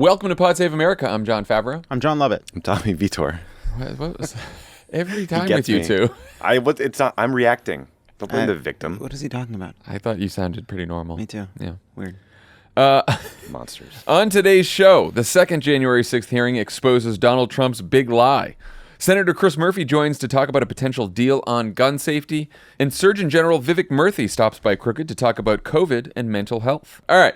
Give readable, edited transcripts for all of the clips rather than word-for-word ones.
Welcome to Pod Save America. I'm Jon Favreau. I'm Jon Lovett. I'm Tommy Vietor. What was every time with you two? I'm reacting. Don't blame the victim. What is he talking about? I thought you sounded pretty normal. Me too. Yeah. Weird. Monsters. On today's show, the second January 6th hearing exposes Donald Trump's big lie. Senator Chris Murphy joins to talk about a potential deal on gun safety. And Surgeon General Vivek Murthy stops by Crooked to talk about COVID and mental health. All right,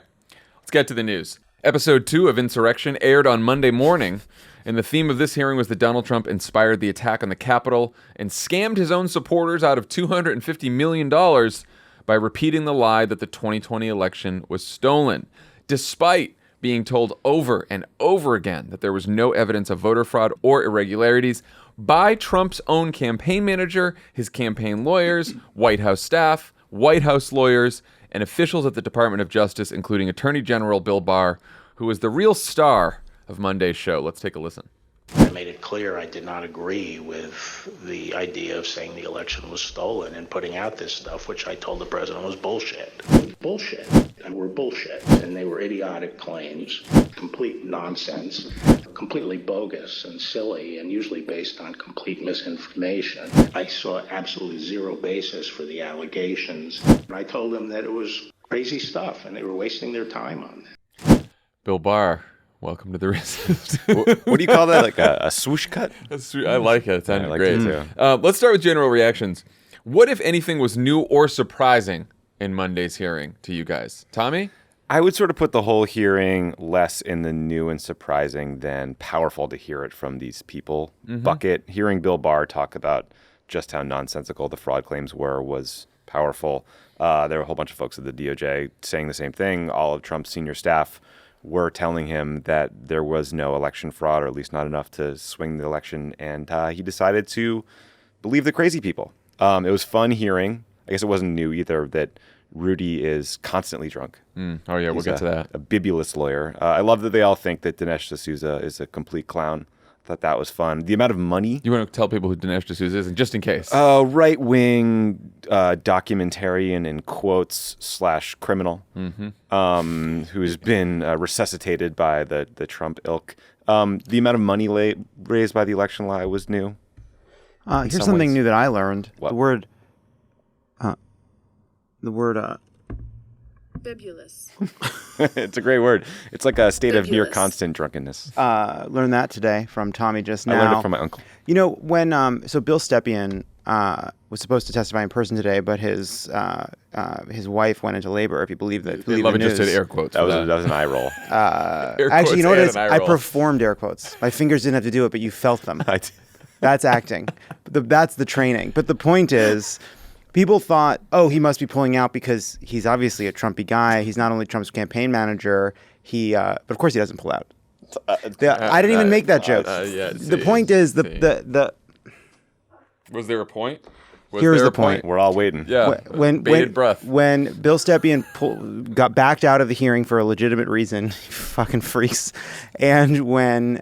let's get to the news. Episode 2 of Insurrection aired on Monday morning, and the theme of this hearing was that Donald Trump inspired the attack on the Capitol and scammed his own supporters out of $250 million by repeating the lie that the 2020 election was stolen, despite being told over and over again that there was no evidence of voter fraud or irregularities by Trump's own campaign manager, his campaign lawyers, White House staff, White House lawyers, and officials at the Department of Justice, including Attorney General Bill Barr, who was the real star of Monday's show. Let's take a listen. I made it clear I did not agree with the idea of saying the election was stolen and putting out this stuff, which I told the president was bullshit. Bullshit. And were bullshit. And they were idiotic claims, complete nonsense, completely bogus and silly, and usually based on complete misinformation. I saw absolutely zero basis for the allegations. And I told them that it was crazy stuff and they were wasting their time on that. Bill Barr, welcome to the resist. What do you call that? Like a swoosh cut? I like it. It sounded great. It too. Let's start with general reactions. What, if anything, was new or surprising in Monday's hearing to you guys? Tommy? I would sort of put the whole hearing less in the new and surprising than powerful to hear it from these people bucket. Hearing Bill Barr talk about just how nonsensical the fraud claims were was powerful. There were a whole bunch of folks at the DOJ saying the same thing. All of Trump's senior staff were telling him that there was no election fraud, or at least not enough to swing the election, and he decided to believe the crazy people. It was fun hearing. I guess it wasn't new either that Rudy is constantly drunk. Oh, yeah, we'll get to that. A bibulous lawyer. I love that they all think that Dinesh D'Souza is a complete clown. Thought that was fun. The amount of money. You want to tell people who Dinesh D'Souza is, and just in case. Right-wing documentarian in quotes / criminal who's been resuscitated by the Trump ilk. The amount of money raised by the election lie was new. Here's something new that I learned. What? The word Bibulous. It's a great word. It's like a state of near Bibulous. constant drunkenness. learned that today from Tommy just now. I learned it from my uncle. You know, when so Bill Stepien was supposed to testify in person today, but his wife went into labor. If you believe that, Lovett just did air quotes. That was an eye roll. Actually, you know what it is? I performed air quotes. My fingers didn't have to do it, but you felt them. That's acting. That's the training. But the point is, people thought, oh, he must be pulling out because he's obviously a Trumpy guy. He's not only Trump's campaign manager, but of course he doesn't pull out. I didn't even make that joke. The point is, the Was there a point? Here's the point. We're all waiting. Yeah. Bated breath. When Bill Stepien got backed out of the hearing for a legitimate reason, fucking freaks, and when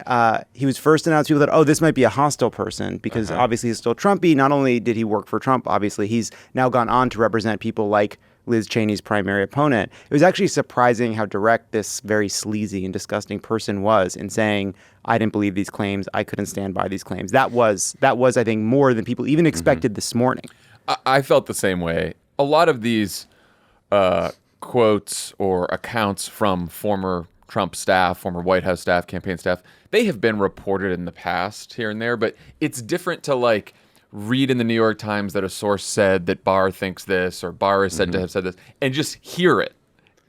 he was first announced, people thought, oh, this might be a hostile person because obviously he's still Trumpy. Not only did he work for Trump, obviously he's now gone on to represent people like Liz Cheney's primary opponent. It was actually surprising how direct this very sleazy and disgusting person was in saying, I didn't believe these claims. I couldn't stand by these claims. That was, I think, more than people even expected this morning. I felt the same way. A lot of these quotes or accounts from former Trump staff, former White House staff, campaign staff, they have been reported in the past here and there, but it's different to like read in the New York Times that a source said that Barr thinks this or Barr is said to have said this and just hear it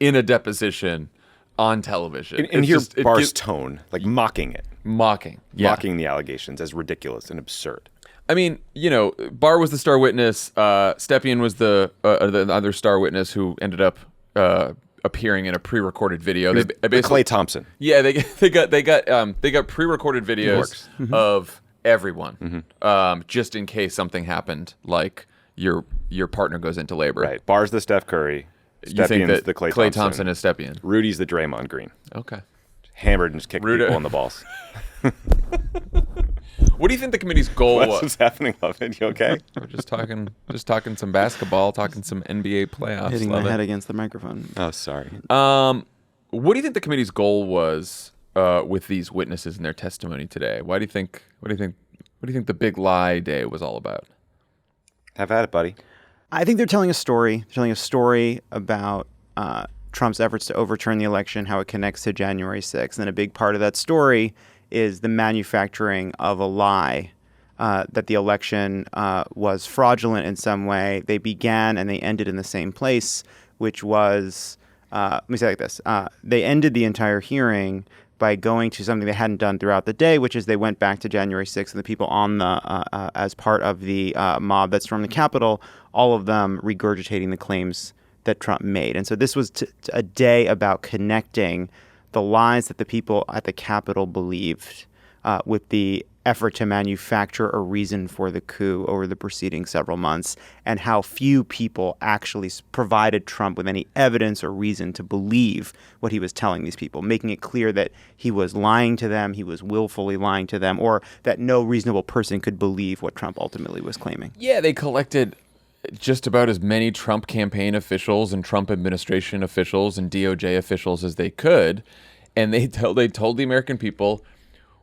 in a deposition on television. And hear Barr's tone, like mocking it. Mocking Mocking the allegations as ridiculous and absurd. I mean, you know, Barr was the star witness. Stepien was the other star witness who ended up appearing in a pre-recorded video. Clay Thompson. Yeah, they got pre-recorded videos of everyone, just in case something happened, like your partner goes into labor. Right. Barr's the Steph Curry. You think that the Clay Thompson is Stepien. Rudy's the Draymond Green. Okay. Hammered and just kicked people in the balls. What do you think the committee's goal was? What's happening, Lovett? You okay? We're just talking some basketball, talking some NBA playoffs. Hitting my head against the microphone. Oh, sorry. What do you think the committee's goal was with these witnesses and their testimony today? What do you think the big lie day was all about? Have at it, buddy. I think they're telling a story. They're telling a story about Trump's efforts to overturn the election, how it connects to January 6th. And a big part of that story is the manufacturing of a lie that the election was fraudulent in some way. They began and they ended in the same place, which was, let me say it like this. They ended the entire hearing by going to something they hadn't done throughout the day, which is they went back to January 6th and the people on the, as part of the mob that stormed the Capitol, all of them regurgitating the claims that Trump made. And so this was a day about connecting the lies that the people at the Capitol believed with the effort to manufacture a reason for the coup over the preceding several months, and how few people actually provided Trump with any evidence or reason to believe what he was telling these people, making it clear that he was lying to them, he was willfully lying to them, or that no reasonable person could believe what Trump ultimately was claiming. Yeah, they collected just about as many Trump campaign officials and Trump administration officials and DOJ officials as they could, and they told the American people,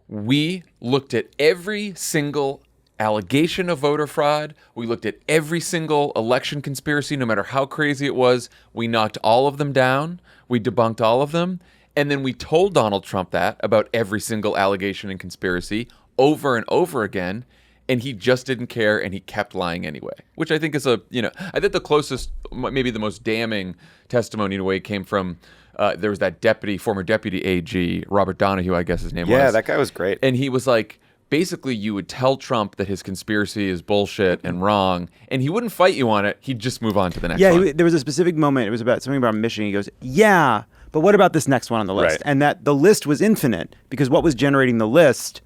we looked at every single allegation of voter fraud. We looked at every single election conspiracy, no matter how crazy it was. We knocked all of them down. We debunked all of them. And then we told Donald Trump that about every single allegation and conspiracy over and over again. And he just didn't care, and he kept lying anyway, which I think is I think the closest, maybe the most damning testimony in a way came from, there was that former deputy AG, Robert Donahue, I guess his name was. Yeah, that guy was great. And he was like, basically you would tell Trump that his conspiracy is bullshit and wrong, and he wouldn't fight you on it. He'd just move on to the next one. Yeah, there was a specific moment. It was about something about Michigan. He goes, yeah, but what about this next one on the list? Right. And that the list was infinite, because what was generating the list,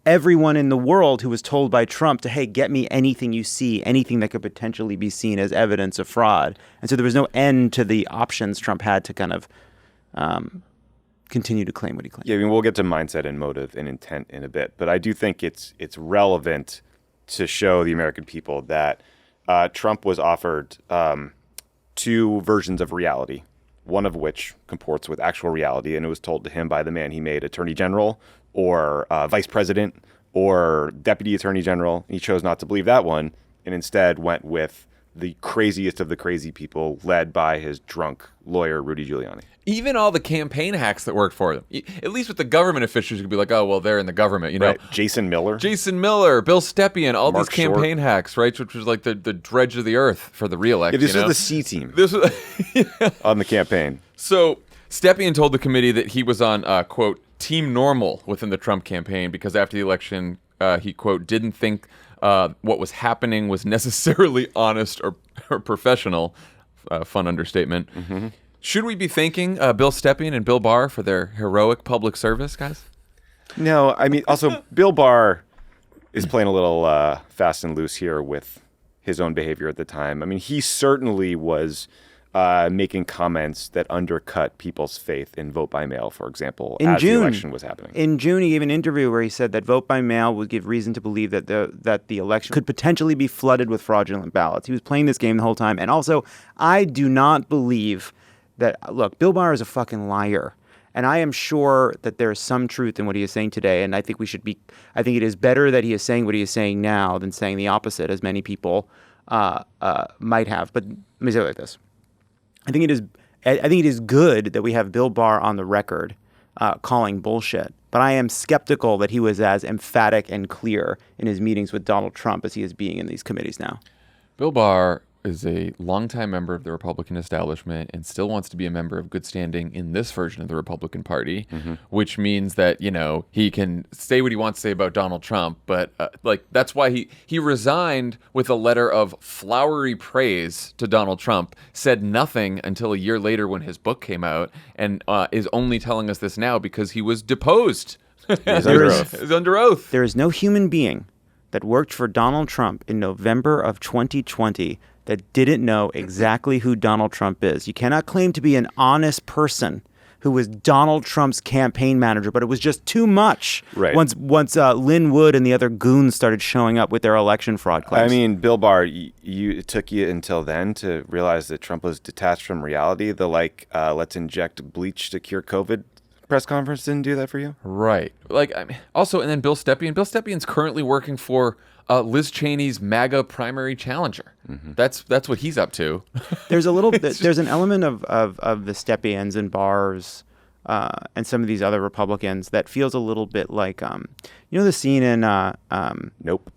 everyone in the world who was told by Trump to, hey, get me anything you see, anything that could potentially be seen as evidence of fraud. And so there was no end to the options Trump had to kind of continue to claim what he claimed. Yeah, I mean, we'll get to mindset and motive and intent in a bit, but I do think it's relevant to show the American people that Trump was offered two versions of reality, one of which comports with actual reality, and it was told to him by the man he made Attorney General or Vice President or Deputy Attorney General. He chose not to believe that one and instead went with the craziest of the crazy people, led by his drunk lawyer, Rudy Giuliani. Even all the campaign hacks that worked for them. At least with the government officials, you could be like, oh, well, they're in the government, you know? Right. Jason Miller, Bill Stepien, all Mark these campaign hacks, right? Which was like the dredge of the earth for the re-election. Yeah, this was the C team This was on the campaign. So Stepien told the committee that he was on, quote, team normal within the Trump campaign because after the election, he, quote, didn't think what was happening was necessarily honest or professional. Fun understatement. Mm-hmm. Should we be thanking Bill Stepien and Bill Barr for their heroic public service, guys? No, I mean, also, Bill Barr is playing a little fast and loose here with his own behavior at the time. I mean, he certainly was making comments that undercut people's faith in vote by mail, for example, as the election was happening. In June, he gave an interview where he said that vote by mail would give reason to believe that the election could potentially be flooded with fraudulent ballots. He was playing this game the whole time. And also, I do not believe that, look, Bill Barr is a fucking liar. And I am sure that there is some truth in what he is saying today. And I think I think it is better that he is saying what he is saying now than saying the opposite, as many people might have. But let me say it like this. I think it is good that we have Bill Barr on the record calling bullshit. But I am skeptical that he was as emphatic and clear in his meetings with Donald Trump as he is being in these committees now. Bill Barr is a longtime member of the Republican establishment and still wants to be a member of good standing in this version of the Republican Party, which means that, you know, he can say what he wants to say about Donald Trump, but that's why he resigned with a letter of flowery praise to Donald Trump, said nothing until a year later when his book came out, and is only telling us this now because he was deposed. He's under oath. He's under oath. There is no human being that worked for Donald Trump in November of 2020 that didn't know exactly who Donald Trump is. You cannot claim to be an honest person who was Donald Trump's campaign manager, but it was just too much. Right. Once Lynn Wood and the other goons started showing up with their election fraud claims. I mean, Bill Barr, it took you until then to realize that Trump was detached from reality. The let's inject bleach to cure COVID press conference didn't do that for you? Right. Like, I mean, also, and then Bill Stepien. Bill Stepien's currently working for Liz Cheney's MAGA primary challenger. That's what he's up to. There's a little bit. There's an element of the Stepians and Barrs and some of these other Republicans that feels a little bit like the scene in Nope.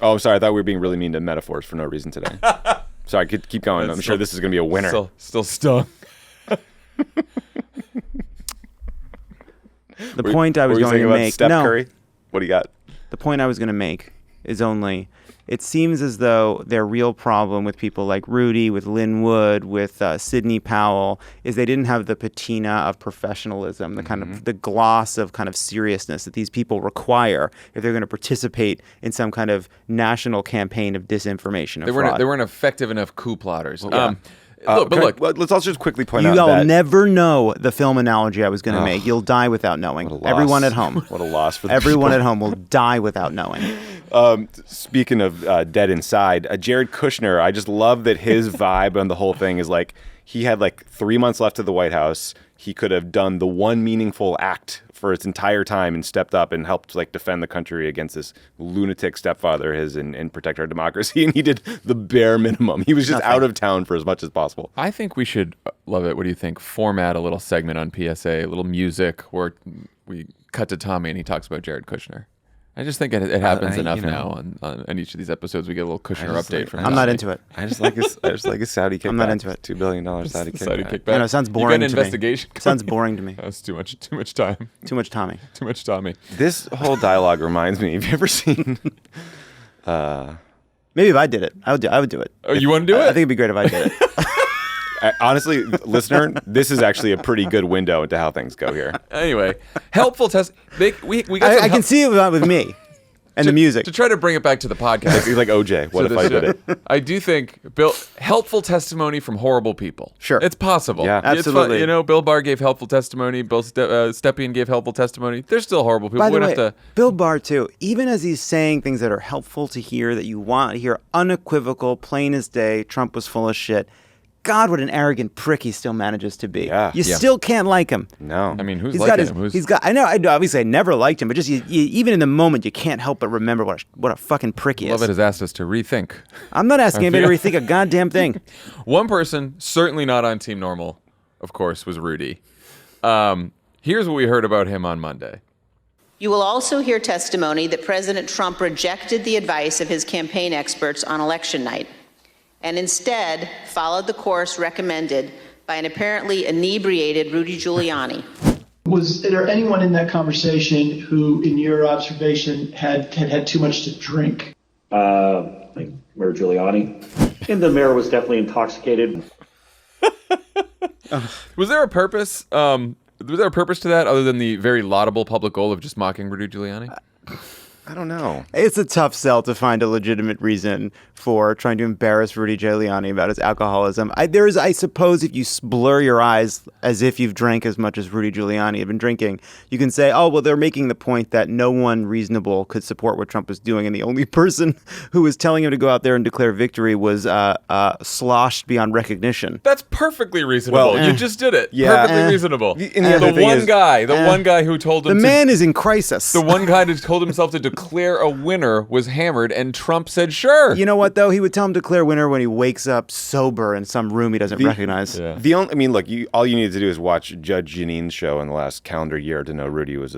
Oh, I'm sorry. I thought we were being really mean to metaphors for no reason today. Sorry, keep going. I'm sure this is going to be a winner. Still stung. The point I was going to make. Steph Curry? What do you got? The point I was going to make is only it seems as though their real problem with people like Rudy, with Lynn Wood, with Sidney Powell, is they didn't have the patina of professionalism, the kind of the gloss of kind of seriousness that these people require if they're going to participate in some kind of national campaign of disinformation. They weren't effective enough coup plotters. Look, let's also just quickly point out You'll that never know the film analogy I was going to make. You'll die without knowing. Everyone at home. What a loss for everyone at home will die without knowing. Speaking of dead inside, Jared Kushner, I just love that his vibe on the whole thing is like he had like 3 months left of the White House. He could have done the one meaningful act for its entire time and stepped up and helped like defend the country against this lunatic stepfather of his and protect our democracy. And he did the bare minimum. He was just out of town for as much as possible. I think we should, love it. What do you think? Format a little segment on PSA, a little music where we cut to Tommy and he talks about Jared Kushner. I just think it happens enough now on each of these episodes. We get a little Kushner update from. I'm not into it. I just like his Saudi kickback. I'm not into it. $2 billion Saudi kickback. I know, it sounds boring you got an to me. investigation. Sounds boring to me. That's too much time. Too much Tommy. Too much Tommy. This whole dialogue reminds me. Have you ever seen? Maybe if I did it, I would do it. Oh, you want to do it? I think it'd be great if I did it. Honestly, listener, this is actually a pretty good window into how things go here. Anyway, helpful test. We got. I can see it with me. And the music. To try to bring it back to the podcast. Like OJ. What if I did it? I do think, Bill, helpful testimony from horrible people. Sure. It's possible. Yeah. Absolutely. Bill Barr gave helpful testimony. Bill Stepien gave helpful testimony. They're still horrible people. By the We way, don't have to... Bill Barr, too, even as he's saying things that are helpful to hear, that you want to hear, unequivocal, plain as day, Trump was full of shit. God, what an arrogant prick he still manages to be. Yeah. You still can't like him. No. I mean, who's He's liking got him? He's got. I know. Obviously, I never liked him, but just even in the moment, you can't help but remember what a fucking prick he is. Lovett has asked us to rethink. I'm not asking anybody to rethink a goddamn thing. One person, certainly not on Team Normal, of course, was Rudy. Here's what we heard about him on Monday. You will also hear testimony that President Trump rejected the advice of his campaign experts on election night, and instead followed the course recommended by an apparently inebriated Rudy Giuliani. Was there anyone in that conversation who, in your observation, had too much to drink? Like Mayor Giuliani. And the mayor was definitely intoxicated. Was there a purpose? Was there a purpose to that other than the very laudable public goal of just mocking Rudy Giuliani? I don't know. It's a tough sell to find a legitimate reason for trying to embarrass Rudy Giuliani about his alcoholism. I suppose, if you blur your eyes as if you've drank as much as Rudy Giuliani had been drinking, you can say, oh, well, they're making the point that no one reasonable could support what Trump was doing, and the only person who was telling him to go out there and declare victory was sloshed beyond recognition. That's perfectly reasonable. Well, you just did it. yeah. Perfectly reasonable. And the other The thing one is- guy who told him The man is in crisis. the one guy who told himself to declare a winner was hammered, and Trump said, sure. You know what, though? He would tell him to declare winner when he wakes up sober in some room he doesn't recognize. Yeah. Look, all you need to do is watch Judge Jeanine's show in the last calendar year to know Rudy was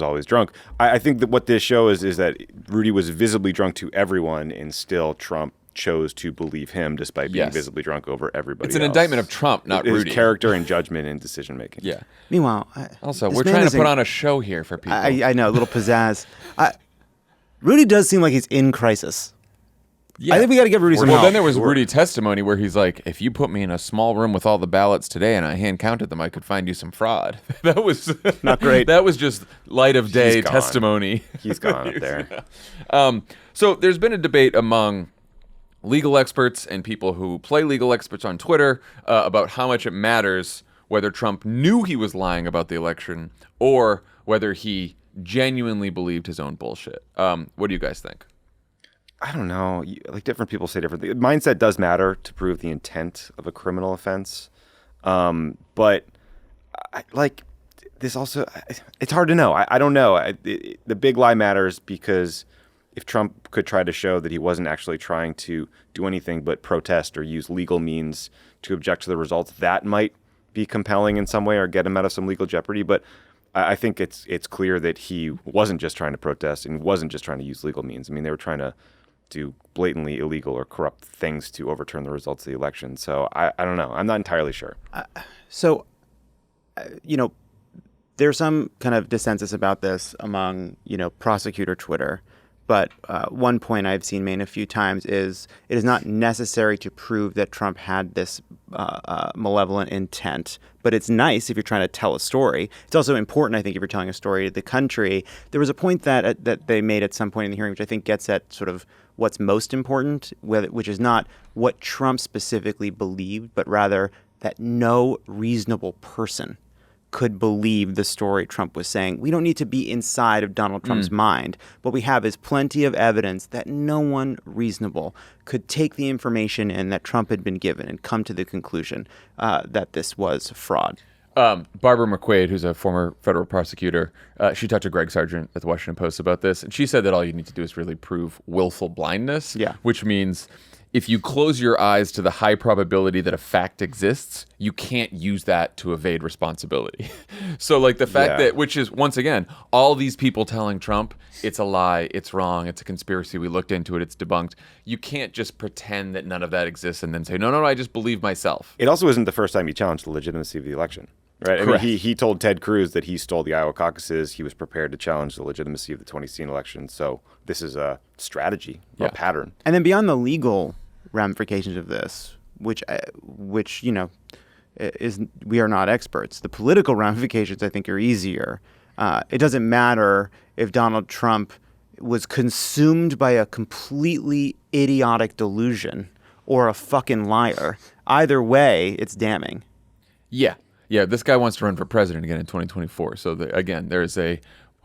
always drunk. I think that what this shows is that Rudy was visibly drunk to everyone, and still Trump chose to believe him despite being Yes. visibly drunk over everybody It's an else. indictment of Trump, not His Rudy. character and judgment and decision making. Yeah. Meanwhile, Also, this we're man trying is to put on a show here for people. I know, a little pizzazz. Rudy does seem like he's in crisis. Yeah. I think we got to give Rudy some Well, help. then there was Rudy testimony where he's like, if you put me in a small room with all the ballots today and I hand counted them, I could find you some fraud. That was Not great. That was just light of day He's gone. testimony. He's gone up there. So there's been a debate among legal experts and people who play legal experts on Twitter about how much it matters whether Trump knew he was lying about the election or whether he genuinely believed his own bullshit. What do you guys think? I don't know. Like, different people say different things. Mindset does matter to prove the intent of a criminal offense. But this also, it's hard to know. I don't know. The big lie matters because if Trump could try to show that he wasn't actually trying to do anything but protest or use legal means to object to the results, that might be compelling in some way or get him out of some legal jeopardy. But I think it's clear that he wasn't just trying to protest and wasn't just trying to use legal means. I mean, they were trying to do blatantly illegal or corrupt things to overturn the results of the election. So I don't know. I'm not entirely sure. There's some kind of dissensus about this among, prosecutor Twitter. But one point I've seen made a few times is it is not necessary to prove that Trump had this malevolent intent. But it's nice if you're trying to tell a story. It's also important, I think, if you're telling a story to the country. There was a point that they made at some point in the hearing, which I think gets at sort of what's most important, which is not what Trump specifically believed, but rather that no reasonable person could believe the story Trump was saying. We don't need to be inside of Donald Trump's mind. What we have is plenty of evidence that no one reasonable could take the information in that Trump had been given and come to the conclusion that this was fraud. Barbara McQuaid, who's a former federal prosecutor, she talked to Greg Sargent at the Washington Post about this, and she said that all you need to do is really prove willful blindness, which means if you close your eyes to the high probability that a fact exists, you can't use that to evade responsibility. So like the fact that, which is, once again, all these people telling Trump, it's a lie, it's wrong, it's a conspiracy, we looked into it, it's debunked. You can't just pretend that none of that exists and then say, no, I just believe myself. It also isn't the first time he challenged the legitimacy of the election. Right. I mean, he told Ted Cruz that he stole the Iowa caucuses. He was prepared to challenge the legitimacy of the 2016 election. So this is a strategy, a pattern. And then beyond the legal ramifications of this, which is, we are not experts. The political ramifications, I think, are easier. It doesn't matter if Donald Trump was consumed by a completely idiotic delusion or a fucking liar. Either way, it's damning. Yeah, this guy wants to run for president again in 2024. So,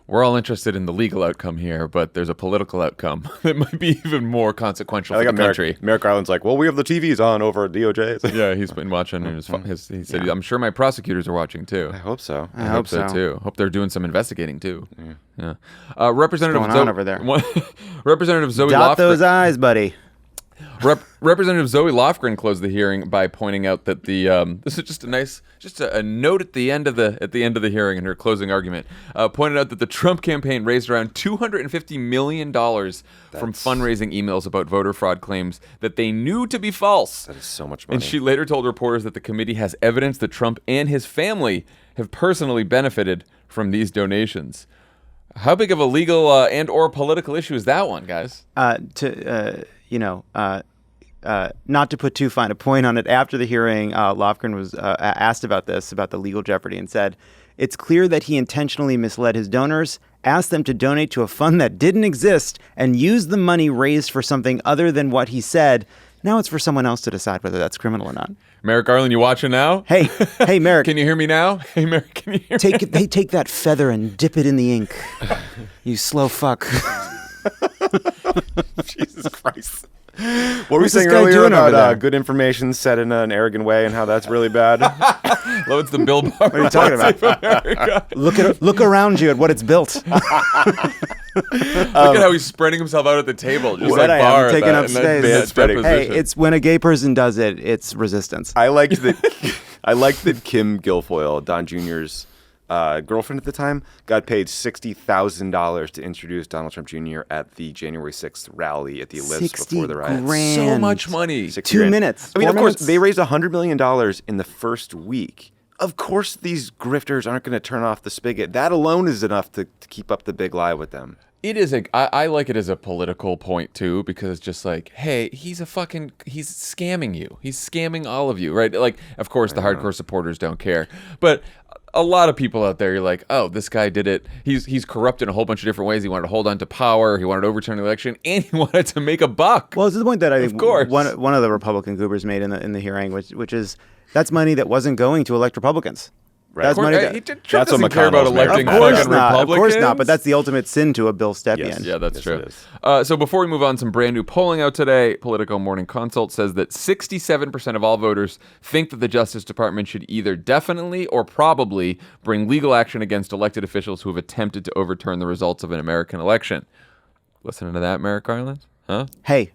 we're all interested in the legal outcome here, but there's a political outcome that might be even more consequential for the country. Merrick Garland's like, well, we have the TVs on over at DOJ. Yeah, he's been watching. And he said, I'm sure my prosecutors are watching, too. I hope so. I hope so, too. Hope they're doing some investigating, too. Yeah. Representative What's going on over there? Representative Zoe Dot Lofgren. those eyes, buddy. Representative Zoe Lofgren closed the hearing by pointing out that this is just a note at the end of the hearing in her closing argument. Pointed out that the Trump campaign raised around $250 million from fundraising emails about voter fraud claims that they knew to be false. That is so much money. And she later told reporters that the committee has evidence that Trump and his family have personally benefited from these donations. How big of a legal and or political issue is that one, guys? Not to put too fine a point on it, after the hearing, Lofgren was asked about the legal jeopardy, and said, it's clear that he intentionally misled his donors, asked them to donate to a fund that didn't exist, and used the money raised for something other than what he said. Now it's for someone else to decide whether that's criminal or not. Merrick Garland, you watching now? Hey, Merrick. Can you hear me now? Hey, Merrick, can you hear me? Take that feather and dip it in the ink. You slow fuck. Jesus Christ. What were we saying earlier about good information said in an arrogant way and how that's really bad? It's the Bill Barr. What are you talking about? Look around you at what it's built. Look at how he's spreading himself out at the table, just like Barr. Taking up space. Hey, it's when a gay person does it, it's resistance. I liked that Kim Guilfoyle, Don Jr.'s girlfriend at the time, got paid $60,000 to introduce Donald Trump Jr. at the January 6th rally at the Ellipse before the riots. Grand. So much money. 2 minutes. I mean, 4 of course, minutes? they raised $100 million in the first week. Of course, these grifters aren't going to turn off the spigot. That alone is enough to keep up the big lie with them. It is I like it as a political point too, because it's just like, hey, he's scamming you. He's scamming all of you, right? Like, of course, the hardcore supporters don't care, but a lot of people out there, you're like, oh, this guy did it. He's corrupt in a whole bunch of different ways. He wanted to hold on to power. He wanted to overturn the election, and he wanted to make a buck. Well, it's the point that I think of course. one of the Republican goobers made in the hearing, which is that's money that wasn't going to elect Republicans. That's money. Trump That's what doesn't care about McConnell's electing married. fucking Republicans. Of course not. But that's the ultimate sin to a Bill Stepien. Yeah, that's Yes, true. it is. So before we move on, some brand new polling out today. Politico Morning Consult says that 67% of all voters think that the Justice Department should either definitely or probably bring legal action against elected officials who have attempted to overturn the results of an American election. Listening to that, Merrick Garland? Huh? Hey.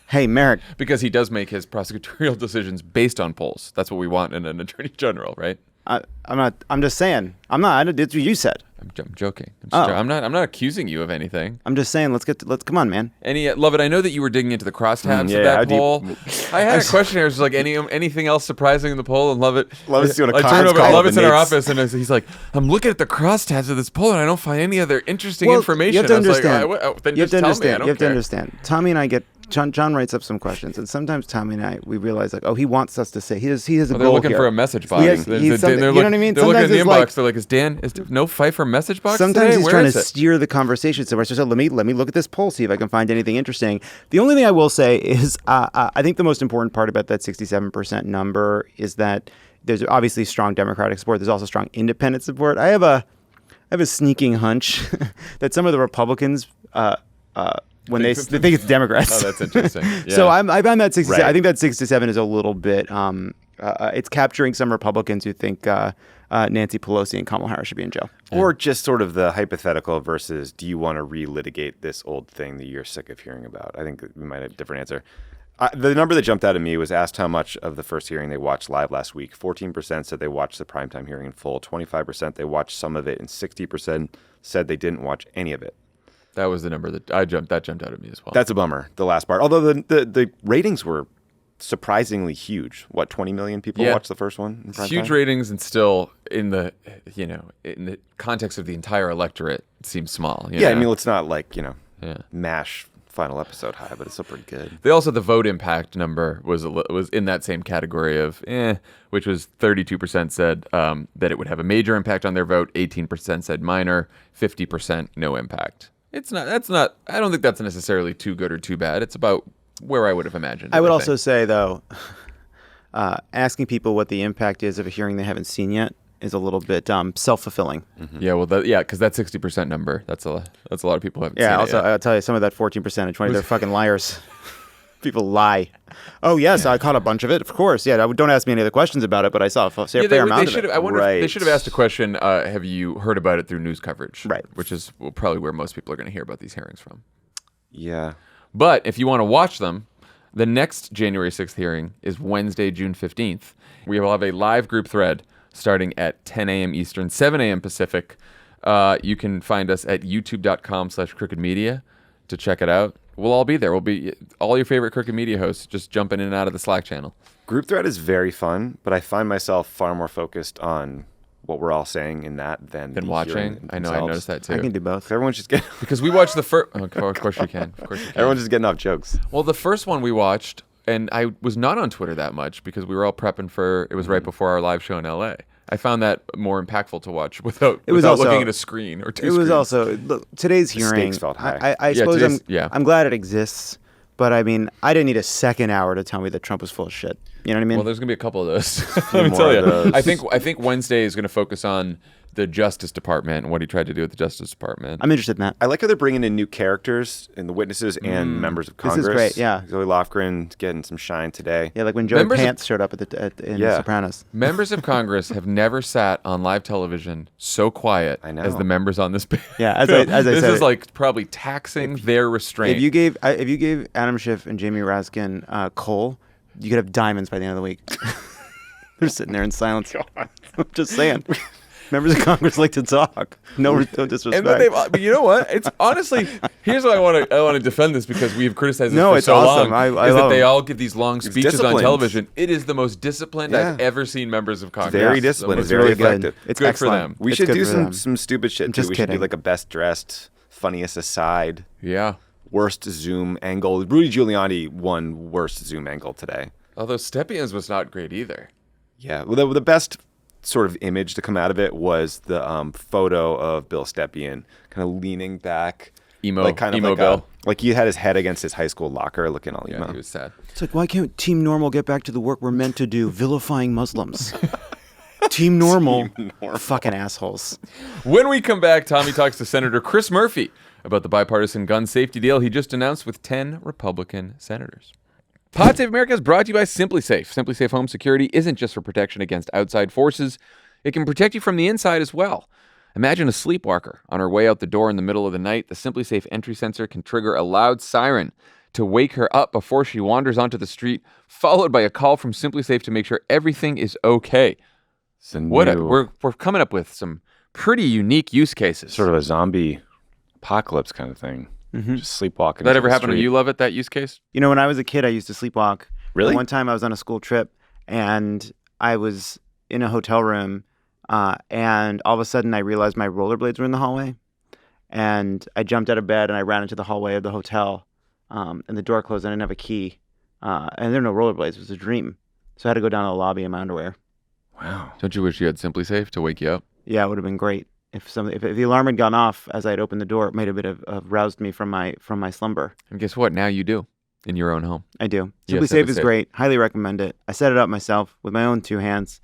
Hey, Merrick. Because he does make his prosecutorial decisions based on polls. That's what we want in an attorney general, right? I'm just saying. It's what you said. I'm joking. Oh. I'm not accusing you of anything. I'm just saying. Let's come on, man. Lovett, I know that you were digging into the crosstabs of that poll. I had a question here. It was like anything else surprising in the poll, and Lovett's doing a I turn conference over. call Lovett's with in our Nate's. office, and he's like, "I'm looking at the crosstabs of this poll, and I don't find any other interesting information." You have to I was understand. like, then you have just to tell me. I understand. don't You have to care. understand. Tommy and I get. John writes up some questions, and sometimes Tommy and I we realize like, oh, he wants us to say he has a Well, goal they're looking here. for a message box. He has something- you know what I mean? They're looking in Sometimes the it's inbox. like- They're like, is there no Pfeiffer message box Sometimes today? he's Where trying is to it? steer the conversation somewhere. So let me look at this poll, see if I can find anything interesting. The only thing I will say is I think the most important part about that 67% number is that there's obviously strong Democratic support. There's also strong independent support. I have a sneaking hunch that some of the Republicans when they think it's Democrats. Oh, that's interesting. Yeah. So I found that 67. Right. I think that 67 is a little bit. It's capturing some Republicans who think Nancy Pelosi and Kamala Harris should be in jail. Or just sort of the hypothetical versus do you want to relitigate this old thing that you're sick of hearing about? I think we might have a different answer. The number that jumped out at me was asked how much of the first hearing they watched live last week. 14% said they watched the primetime hearing in full. 25% they watched some of it, and 60% said they didn't watch any of it. That was the number that jumped out at me as well. That's a bummer, the last part. Although the ratings were surprisingly huge. What, 20 million people watched the first one in prime huge time? ratings, and still in the context of the entire electorate, it seems small. you Yeah, I know? mean, it's not like, Yeah. MASH final episode high, but it's still pretty good. They also, the vote impact number was in that same category of which was 32% said that it would have a major impact on their vote, 18% said minor, 50% no impact. That's not. I don't think that's necessarily too good or too bad. It's about where I would have imagined. I would think. also say though, asking people what the impact is of a hearing they haven't seen yet is a little bit self-fulfilling. Yeah, well, because that 60% number, that's a lot of people who haven't Yeah. seen Also, it yet. I'll tell you, some of that 14% and 20, they're fucking liars. People lie. Oh yes, I caught a bunch of it. Of course, yeah. Don't ask me any other questions about it, but I saw a fair amount of it. I wonder if they Right. should have asked a question. Have you heard about it through news coverage? Right. Which is probably where most people are going to hear about these hearings from. Yeah. But if you want to watch them, the next January 6th hearing is Wednesday, June 15th. We will have a live group thread starting at 10 a.m. Eastern, 7 a.m. Pacific. You can find us at youtube.com/crookedmedia to check it out. We'll all be there. We'll be all your favorite Crooked Media hosts just jumping in and out of the Slack channel. Group thread is very fun, but I find myself far more focused on what we're all saying in that than Been the watching. hearing I know. I themselves. noticed that too. I can do both. Everyone's just getting Because we watched the first. Of course you can. Of course you can. everyone's just getting off jokes. Well, the first one we watched, and I was not on Twitter that much because we were all prepping for. It was right before our live show in LA. I found that more impactful to watch without also- looking at a screen or two. It was screens. also look, today's The hearing. stakes felt high. I suppose today's- I'm glad it exists, but I mean, I didn't need a second hour to tell me that Trump was full of shit. You know what I mean? Well, there's gonna be a couple of those. Let me more tell you. of those. I think Wednesday is gonna focus on the Justice Department and what he tried to do with the Justice Department. I'm interested in that. I like how they're bringing in new characters and the witnesses and members of This is Congress. great, yeah. Zoe Lofgren getting some shine today. Yeah, like when Joey Members of- Pants showed up in Yeah. Sopranos. Members of Congress have never sat on live television so quiet I know. as the members on this panel. Yeah, as I this said, is like probably taxing their restraint. if you gave Adam Schiff and Jamie Raskin coal, you could have diamonds by the end of the week. They're sitting there in silence. I'm just saying. Members of Congress like to talk. No disrespect. And then but you know what? It's honestly, here's what I want to defend this because we've criticized this No, for it's so awesome. long. I is that love they them. all give these long speeches on disciplined. television. It is the most disciplined I've Yeah. ever seen members of Congress. Very Yes. disciplined. The It's most- very really good. effective. It's Good for excellent. them. We It's should good do for some them. stupid shit too. just We should do kidding. like a best dressed, funniest aside, Yeah. worst Zoom angle. Rudy Giuliani won worst Zoom angle today. Although Stepian's was not great either. Yeah, well, the best sort of image to come out of it was the photo of Bill Stepien kind of leaning back, Emo like Bill. like he had his head against his high school locker, looking all Yeah, emo. he was sad. It's like, why can't Team Normal get back to the work we're meant to do, vilifying Muslims? Team normal. Fucking assholes. When we come back, Tommy talks to Senator Chris Murphy about the bipartisan gun safety deal he just announced with 10 Republican senators. Pod Save America is brought to you by Simply Safe. Simply Safe home security isn't just for protection against outside forces. It can protect you from the inside as well. Imagine a sleepwalker on her way out the door in the middle of the night. The Simply Safe entry sensor can trigger a loud siren to wake her up before she wanders onto the street, followed by a call from Simply Safe to make sure everything is okay. We're coming up with some pretty unique use cases. Sort of a zombie apocalypse kind of thing. Just sleepwalking. That ever happened to you, Lovett, that use case? You know, when I was a kid, I used to sleepwalk. Really? One time I was on a school trip, and I was in a hotel room, and all of a sudden I realized my rollerblades were in the hallway. And I jumped out of bed, and I ran into the hallway of the hotel, and the door closed, and I didn't have a key. And there were no rollerblades. It was a dream. So I had to go down to the lobby in my underwear. Wow. Don't you wish you had Simply Safe to wake you up? Yeah, it would have been great. If the alarm had gone off as I had opened the door, it might have roused me from my slumber. And guess what? Now you do in your own home. I do. You Simply have Safe Simply is Safe. great. Highly recommend it. I set it up myself with my own 2 hands.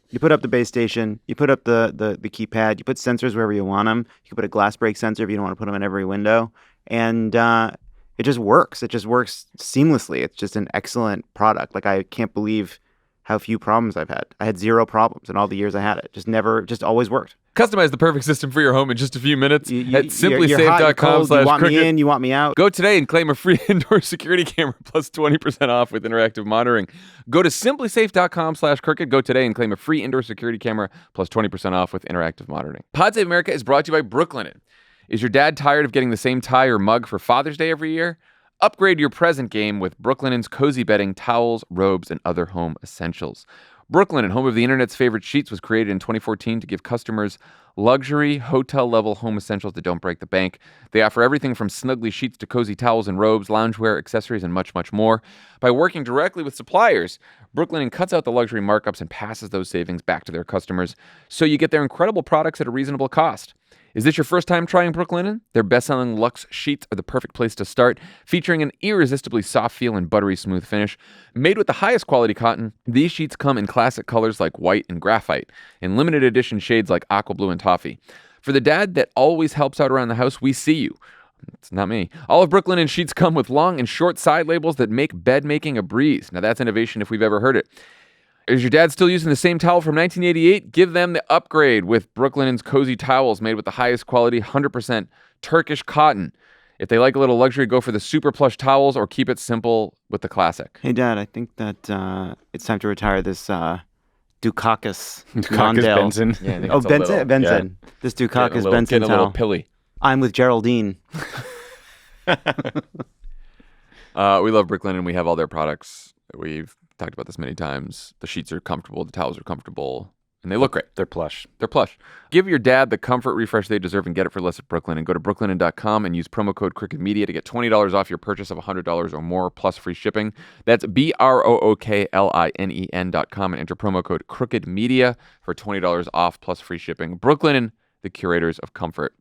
You put up the base station. You put up the keypad. You put sensors wherever you want them. You can put a glass break sensor if you don't want to put them in every window. And it just works. It just works seamlessly. It's just an excellent product. Like, I can't believe how few problems I've had. I had 0 problems in all the years I had it. Just always worked. Customize the perfect system for your home in just a few minutes at You're hot, you're cold, you want me in, you want me out. Go today and claim a free indoor security camera plus 20% off with interactive monitoring. Go to simplysafe.com/crooked. Go today and claim a free indoor security camera plus 20% off with interactive monitoring. Pod Save America is brought to you by Brooklinen. Is your dad tired of getting the same tie or mug for Father's Day every year? Upgrade your present game with Brooklinen's cozy bedding, towels, robes, and other home essentials. Brooklinen, home of the internet's favorite sheets, was created in 2014 to give customers luxury, hotel-level home essentials that don't break the bank. They offer everything from snuggly sheets to cozy towels and robes, loungewear, accessories, and much, much more. By working directly with suppliers, Brooklinen cuts out the luxury markups and passes those savings back to their customers, so you get their incredible products at a reasonable cost. Is this your first time trying Brooklinen? Their best-selling luxe sheets are the perfect place to start, featuring an irresistibly soft feel and buttery smooth finish. Made with the highest quality cotton, these sheets come in classic colors like white and graphite, in limited edition shades like aqua blue and toffee. For the dad that always helps out around the house, we see you. It's not me. All of Brooklinen sheets come with long and short side labels that make bed making a breeze. Now that's innovation if we've ever heard it. Is your dad still using the same towel from 1988? Give them the upgrade with Brooklinen's cozy towels made with the highest quality 100% Turkish cotton. If they like a little luxury, go for the super plush towels or keep it simple with the classic. Hey, Dad, I think that it's time to retire this Dukakis Mondale. Benson. Yeah, I think Oh, it's a little- Benson. This Dukakis Benson getting a little towel. pilly. I'm with Geraldine. We love Brooklinen. We have all their products. We've talked about this many times. The sheets are comfortable. The towels are comfortable. And they look great. They're plush. They're plush. Give your dad the comfort refresh they deserve and get it for less at Brooklinen. Go to brooklinen.com and use promo code CrookedMedia to get $20 off your purchase of $100 or more plus free shipping. That's BROOKLINEN.com and enter promo code CrookedMedia for $20 off plus free shipping. Brooklinen, the curators of comfort.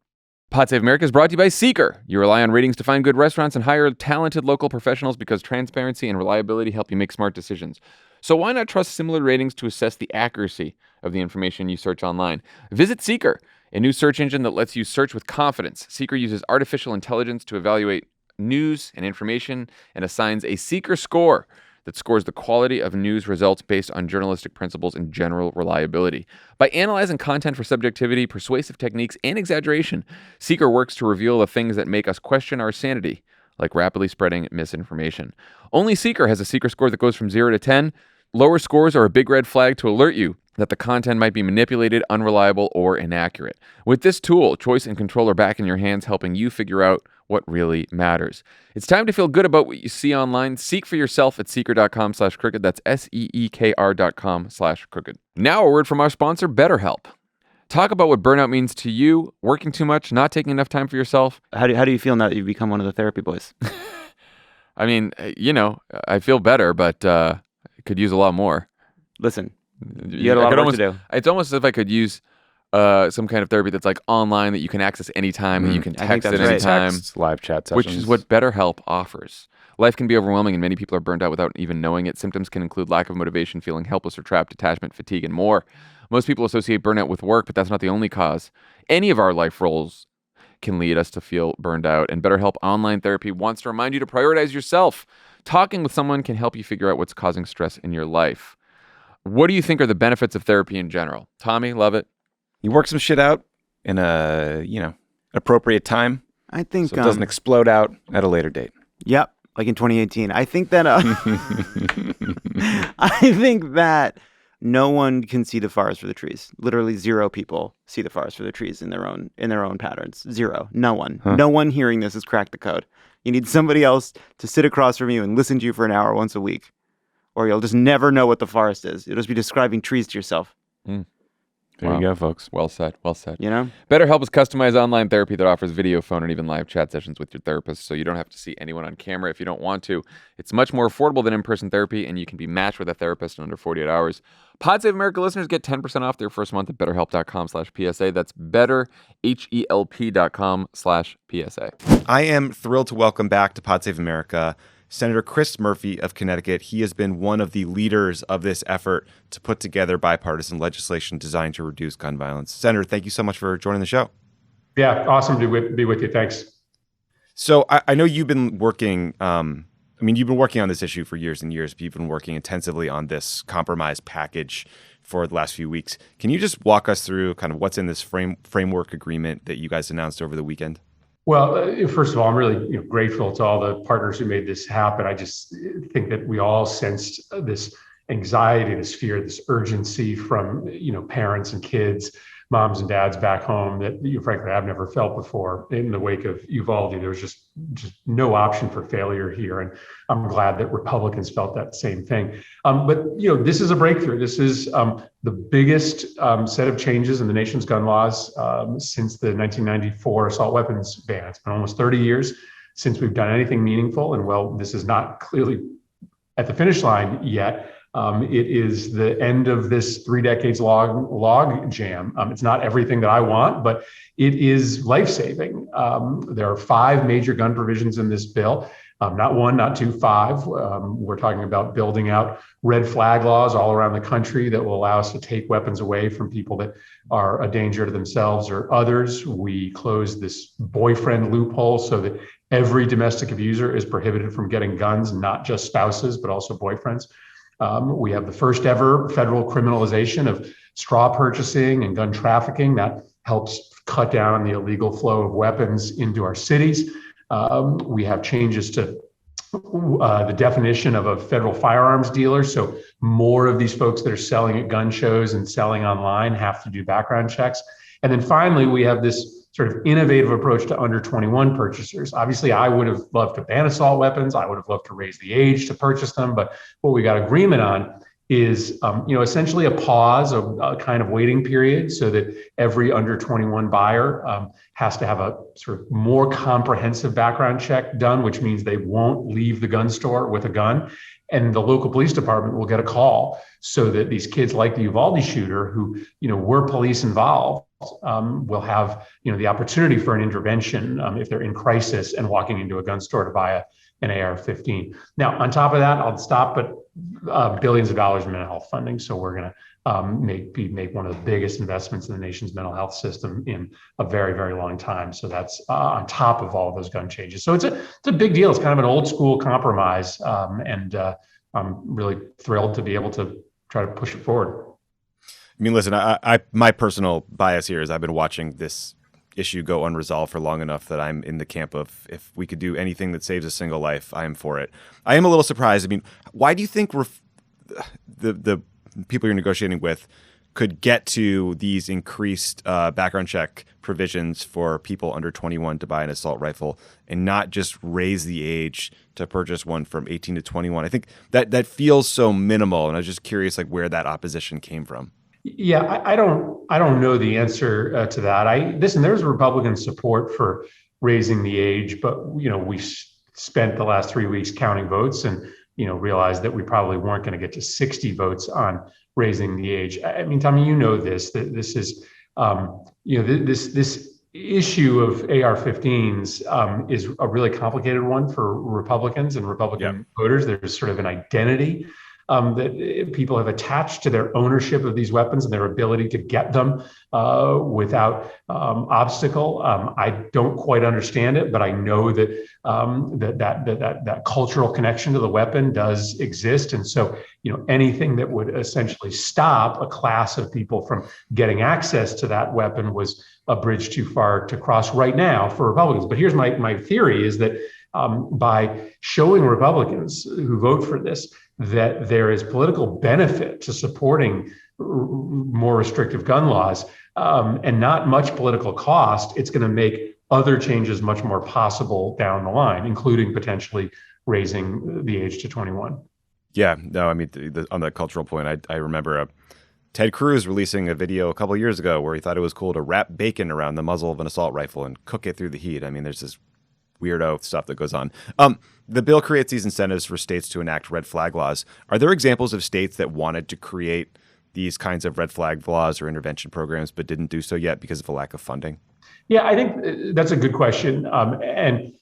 Pod Save America is brought to you by Seeker. You rely on ratings to find good restaurants and hire talented local professionals because transparency and reliability help you make smart decisions. So why not trust similar ratings to assess the accuracy of the information you search online? Visit Seeker, a new search engine that lets you search with confidence. Seeker uses artificial intelligence to evaluate news and information and assigns a Seeker score that scores the quality of news results based on journalistic principles and general reliability. By analyzing content for subjectivity, persuasive techniques, and exaggeration, Seeker works to reveal the things that make us question our sanity, like rapidly spreading misinformation. Only Seeker has a Seeker score that goes from 0 to 10. Lower scores are a big red flag to alert you that the content might be manipulated, unreliable, or inaccurate. With this tool, choice and control are back in your hands, helping you figure out what really matters. It's time to feel good about what you see online. Seek for yourself at seeker.com/crooked. That's SEEKR.com/crooked. Now a word from our sponsor, BetterHelp. Talk about what burnout means to you, working too much, not taking enough time for yourself. How do you feel now that you've become one of the therapy boys? I mean, I feel better, but I could use a lot more. Listen, you got a lot of work to do. It's almost as if I could use some kind of therapy that's like online that you can access anytime, that you can I think text at that's any right. time, Text, live chat sessions. which is what BetterHelp offers. Life can be overwhelming and many people are burnt out without even knowing it. Symptoms can include lack of motivation, feeling helpless or trapped, attachment, fatigue, and more. Most people associate burnout with work, but that's not the only cause. Any of our life roles can lead us to feel burned out, and BetterHelp Online Therapy wants to remind you to prioritize yourself. Talking with someone can help you figure out what's causing stress in your life. What do you think are the benefits of therapy in general? Tommy, Lovett? You work some shit out in appropriate time. I think so it doesn't explode out at a later date. Yep, like in 2018. I think that I think that no one can see the forest for the trees. Literally 0 people see the forest for the trees in their own patterns. 0. No one. Huh. No one hearing this has cracked the code. You need somebody else to sit across from you and listen to you for an hour once a week, or you'll just never know what the forest is. You'll just be describing trees to yourself. There you go, folks. Well said. Well said. You know? BetterHelp is customized online therapy that offers video, phone, and even live chat sessions with your therapist, so you don't have to see anyone on camera if you don't want to. It's much more affordable than in-person therapy, and you can be matched with a therapist in under 48 hours. Pod Save America listeners get 10% off their first month at BetterHelp.com/PSA. That's BetterHelp.com/PSA. I am thrilled to welcome back to Pod Save America Senator Chris Murphy of Connecticut. He has been one of the leaders of this effort to put together bipartisan legislation designed to reduce gun violence. Senator, thank you so much for joining the show. Yeah, awesome to be with you. Thanks. So I know you've been working, you've been working on this issue for years and years, but you've been working intensively on this compromise package for the last few weeks. Can you just walk us through kind of what's in this framework agreement that you guys announced over the weekend? Well, first of all, I'm really grateful to all the partners who made this happen. I just think that we all sensed this anxiety, this fear, this urgency from parents and kids, moms and dads back home that frankly I've never felt before. In the wake of Uvalde, there was just no option for failure here, and I'm glad that Republicans felt that same thing. But this is a breakthrough. This is the biggest set of changes in the nation's gun laws since the 1994 assault weapons ban. It's been almost 30 years since we've done anything meaningful, and this is not clearly at the finish line yet. It is the end of this 3 decades log jam. It's not everything that I want, but it is life-saving. There are 5 major gun provisions in this bill. Not 1, not 2, 5. We're talking about building out red flag laws all around the country that will allow us to take weapons away from people that are a danger to themselves or others. We closed this boyfriend loophole so that every domestic abuser is prohibited from getting guns, not just spouses, but also boyfriends. We have the first ever federal criminalization of straw purchasing and gun trafficking that helps cut down on the illegal flow of weapons into our cities. We have changes to the definition of a federal firearms dealer. So more of these folks that are selling at gun shows and selling online have to do background checks. And then finally, we have this sort of innovative approach to under 21 purchasers. Obviously, I would have loved to ban assault weapons. I would have loved to raise the age to purchase them. But what we got agreement on is, essentially a pause, a kind of waiting period so that every under 21 buyer has to have a sort of more comprehensive background check done, which means they won't leave the gun store with a gun. And the local police department will get a call so that these kids like the Uvalde shooter who, were police involved, will have, the opportunity for an intervention if they're in crisis and walking into a gun store to buy an AR-15. Now, on top of that, I'll stop, but billions of dollars in mental health funding. So we're going to make one of the biggest investments in the nation's mental health system in a very, very long time. So that's on top of all of those gun changes. So it's a big deal. It's kind of an old school compromise. And I'm really thrilled to be able to try to push it forward. I mean, listen, my personal bias here is I've been watching this issue go unresolved for long enough that I'm in the camp of if we could do anything that saves a single life, I am for it. I am a little surprised. I mean, why do you think the people you're negotiating with could get to these increased background check provisions for people under 21 to buy an assault rifle and not just raise the age to purchase one from 18 to 21? I think that feels so minimal, and I was just curious where that opposition came from. Yeah, I don't know the answer to that. There's Republican support for raising the age, but we spent the last 3 weeks counting votes and realized that we probably weren't going to get to 60 votes on raising the age. I mean, Tommy, that this is this issue of AR-15s is a really complicated one for Republicans and Republican voters. There's sort of an identity that people have attached to their ownership of these weapons and their ability to get them without obstacle. I don't quite understand it, but I know that that cultural connection to the weapon does exist. And so, anything that would essentially stop a class of people from getting access to that weapon was a bridge too far to cross right now for Republicans. But here's my theory is that by showing Republicans who vote for this that there is political benefit to supporting more restrictive gun laws and not much political cost, it's going to make other changes much more possible down the line, including potentially raising the age to 21. Yeah, no, I mean, on the cultural point, I remember Ted Cruz releasing a video a couple of years ago where he thought it was cool to wrap bacon around the muzzle of an assault rifle and cook it through the heat. I mean, there's this weirdo stuff that goes on. The bill creates these incentives for states to enact red flag laws. Are there examples of states that wanted to create these kinds of red flag laws or intervention programs but didn't do so yet because of a lack of funding? Yeah, I think that's a good question. And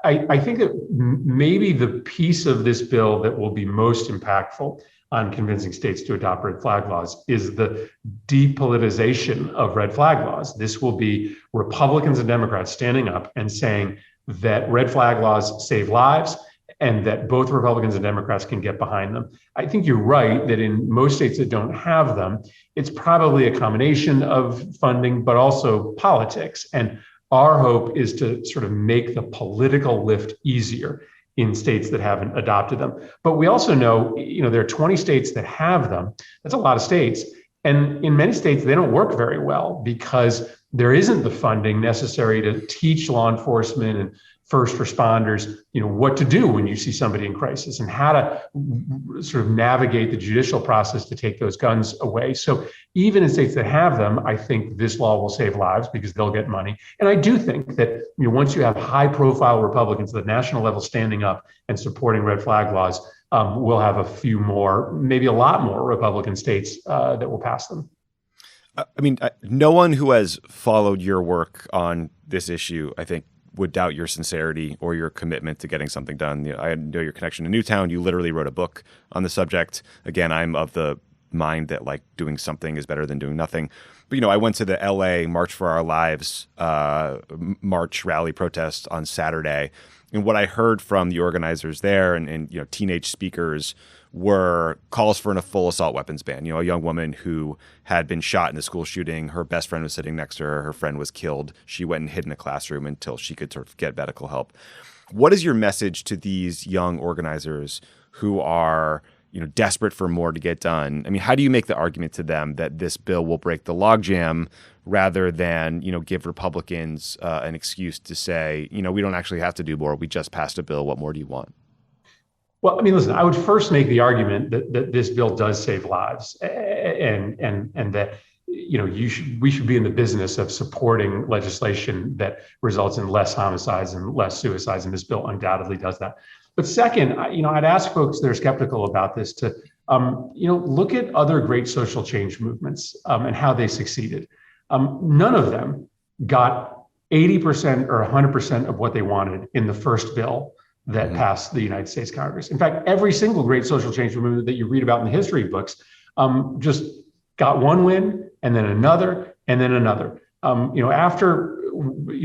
I think that maybe the piece of this bill that will be most impactful on convincing states to adopt red flag laws is the depolitization of red flag laws. This will be Republicans and Democrats standing up and saying that red flag laws save lives and that both Republicans and Democrats can get behind them. I think you're right that in most states that don't have them, it's probably a combination of funding, but also politics. And our hope is to sort of make the political lift easier in states that haven't adopted them. But we also know, there are 20 states that have them. That's a lot of states. And in many states, they don't work very well because there isn't the funding necessary to teach law enforcement and first responders, what to do when you see somebody in crisis and how to sort of navigate the judicial process to take those guns away. So even in states that have them, I think this law will save lives because they'll get money. And I do think that once you have high profile Republicans at the national level standing up and supporting red flag laws, we'll have a few more, maybe a lot more Republican states that will pass them. I mean, no one who has followed your work on this issue, I think, would doubt your sincerity or your commitment to getting something done. I know your connection to Newtown. You literally wrote a book on the subject. Again, I'm of the mind that doing something is better than doing nothing. But, I went to the LA March for Our Lives march rally protest on Saturday. And what I heard from the organizers there and teenage speakers were calls for a full assault weapons ban. A young woman who had been shot in a school shooting. Her best friend was sitting next to her. Her friend was killed. She went and hid in a classroom until she could sort of get medical help. What is your message to these young organizers who are, desperate for more to get done? I mean, how do you make the argument to them that this bill will break the logjam rather than, give Republicans an excuse to say, we don't actually have to do more. We just passed a bill. What more do you want? Well, I mean, listen, I would first make the argument that this bill does save lives and that, we should be in the business of supporting legislation that results in less homicides and less suicides. And this bill undoubtedly does that. But second, I'd ask folks that are skeptical about this to, look at other great social change movements and how they succeeded. None of them got 80% or 100% of what they wanted in the first bill that passed the United States Congress. In fact, every single great social change movement that you read about in the history books just got one win and then another and then another. After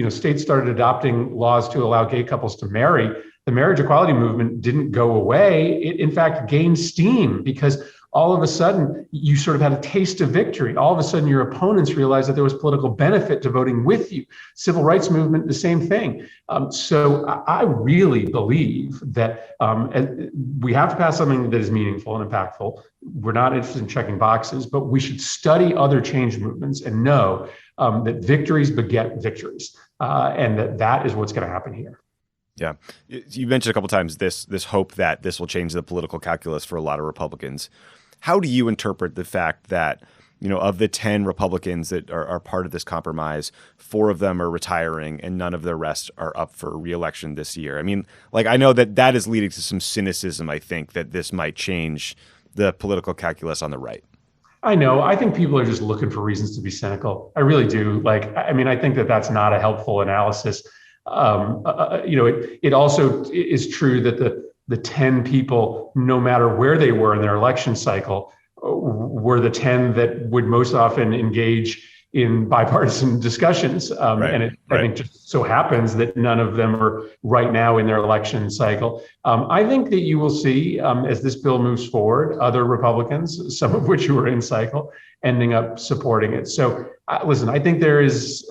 states started adopting laws to allow gay couples to marry, the marriage equality movement didn't go away. It, in fact, gained steam because all of a sudden you sort of had a taste of victory. All of a sudden your opponents realized that there was political benefit to voting with you. Civil rights movement, the same thing. So I really believe that we have to pass something that is meaningful and impactful. We're not interested in checking boxes, but we should study other change movements and know that victories beget victories, and that is what's going to happen here. Yeah. You mentioned a couple of times this hope that this will change the political calculus for a lot of Republicans. How do you interpret the fact that, of the 10 Republicans that are part of this compromise, 4 of them are retiring and none of the rest are up for re-election this year? I mean, I know that is leading to some cynicism, I think, that this might change the political calculus on the right. I know. I think people are just looking for reasons to be cynical. I really do. I think that's not a helpful analysis. It also is true that the 10 people, no matter where they were in their election cycle, were the 10 that would most often engage in bipartisan discussions. And it, I think, just so happens that none of them are right now in their election cycle. I think that you will see, as this bill moves forward, other Republicans, some of which who are in cycle, ending up supporting it. So listen, I think there is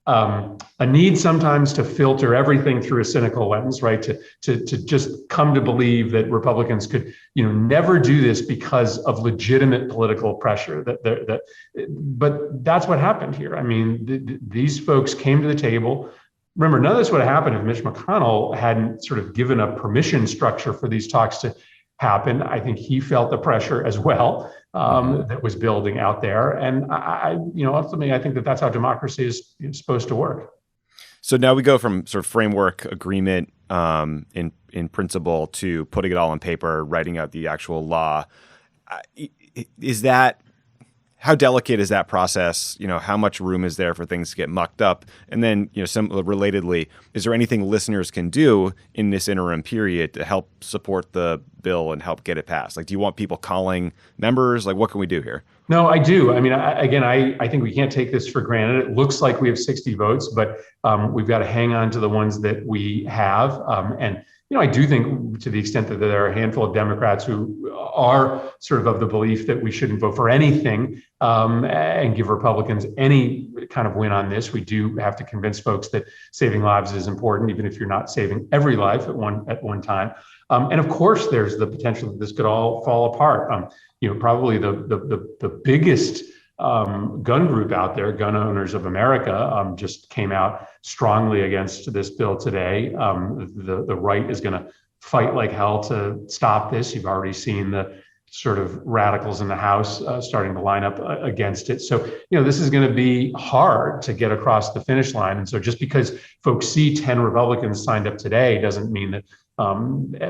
a need sometimes to filter everything through a cynical lens, right? To just come to believe that Republicans could, never do this because of legitimate political pressure. But that's what happened here. I mean, these folks came to the table. Remember, none of this would have happened if Mitch McConnell hadn't sort of given a permission structure for these talks to happen. I think he felt the pressure as well that was building out there. And ultimately, I think that that's how democracy is supposed to work. So now we go from sort of framework agreement in principle to putting it all on paper, writing out the actual law. How delicate is that process? How much room is there for things to get mucked up? And then, relatedly, is there anything listeners can do in this interim period to help support the bill and help get it passed? Like, do you want people calling members? Like, what can we do here? No, I do. I mean, I think we can't take this for granted. It looks like we have 60 votes, but we've got to hang on to the ones that we have. And I do think, to the extent that there are a handful of Democrats who are sort of the belief that we shouldn't vote for anything and give Republicans any kind of win on this, we do have to convince folks that saving lives is important, even if you're not saving every life at one time. And of course, there's the potential that this could all fall apart. Probably the biggest gun group out there, Gun Owners of America, just came out strongly against this bill today. The right is going to fight like hell to stop this. You've already seen the sort of radicals in the House starting to line up against it. So, this is going to be hard to get across the finish line. And so just because folks see 10 Republicans signed up today doesn't mean that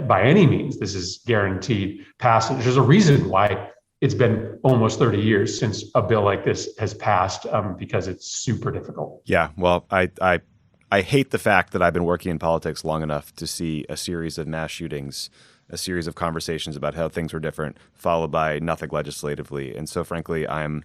by any means this is guaranteed passage. There's a reason why it's been almost 30 years since a bill like this has passed, because it's super difficult. Yeah, well, I hate the fact that I've been working in politics long enough to see a series of mass shootings, a series of conversations about how things were different, followed by nothing legislatively. And so, frankly, I'm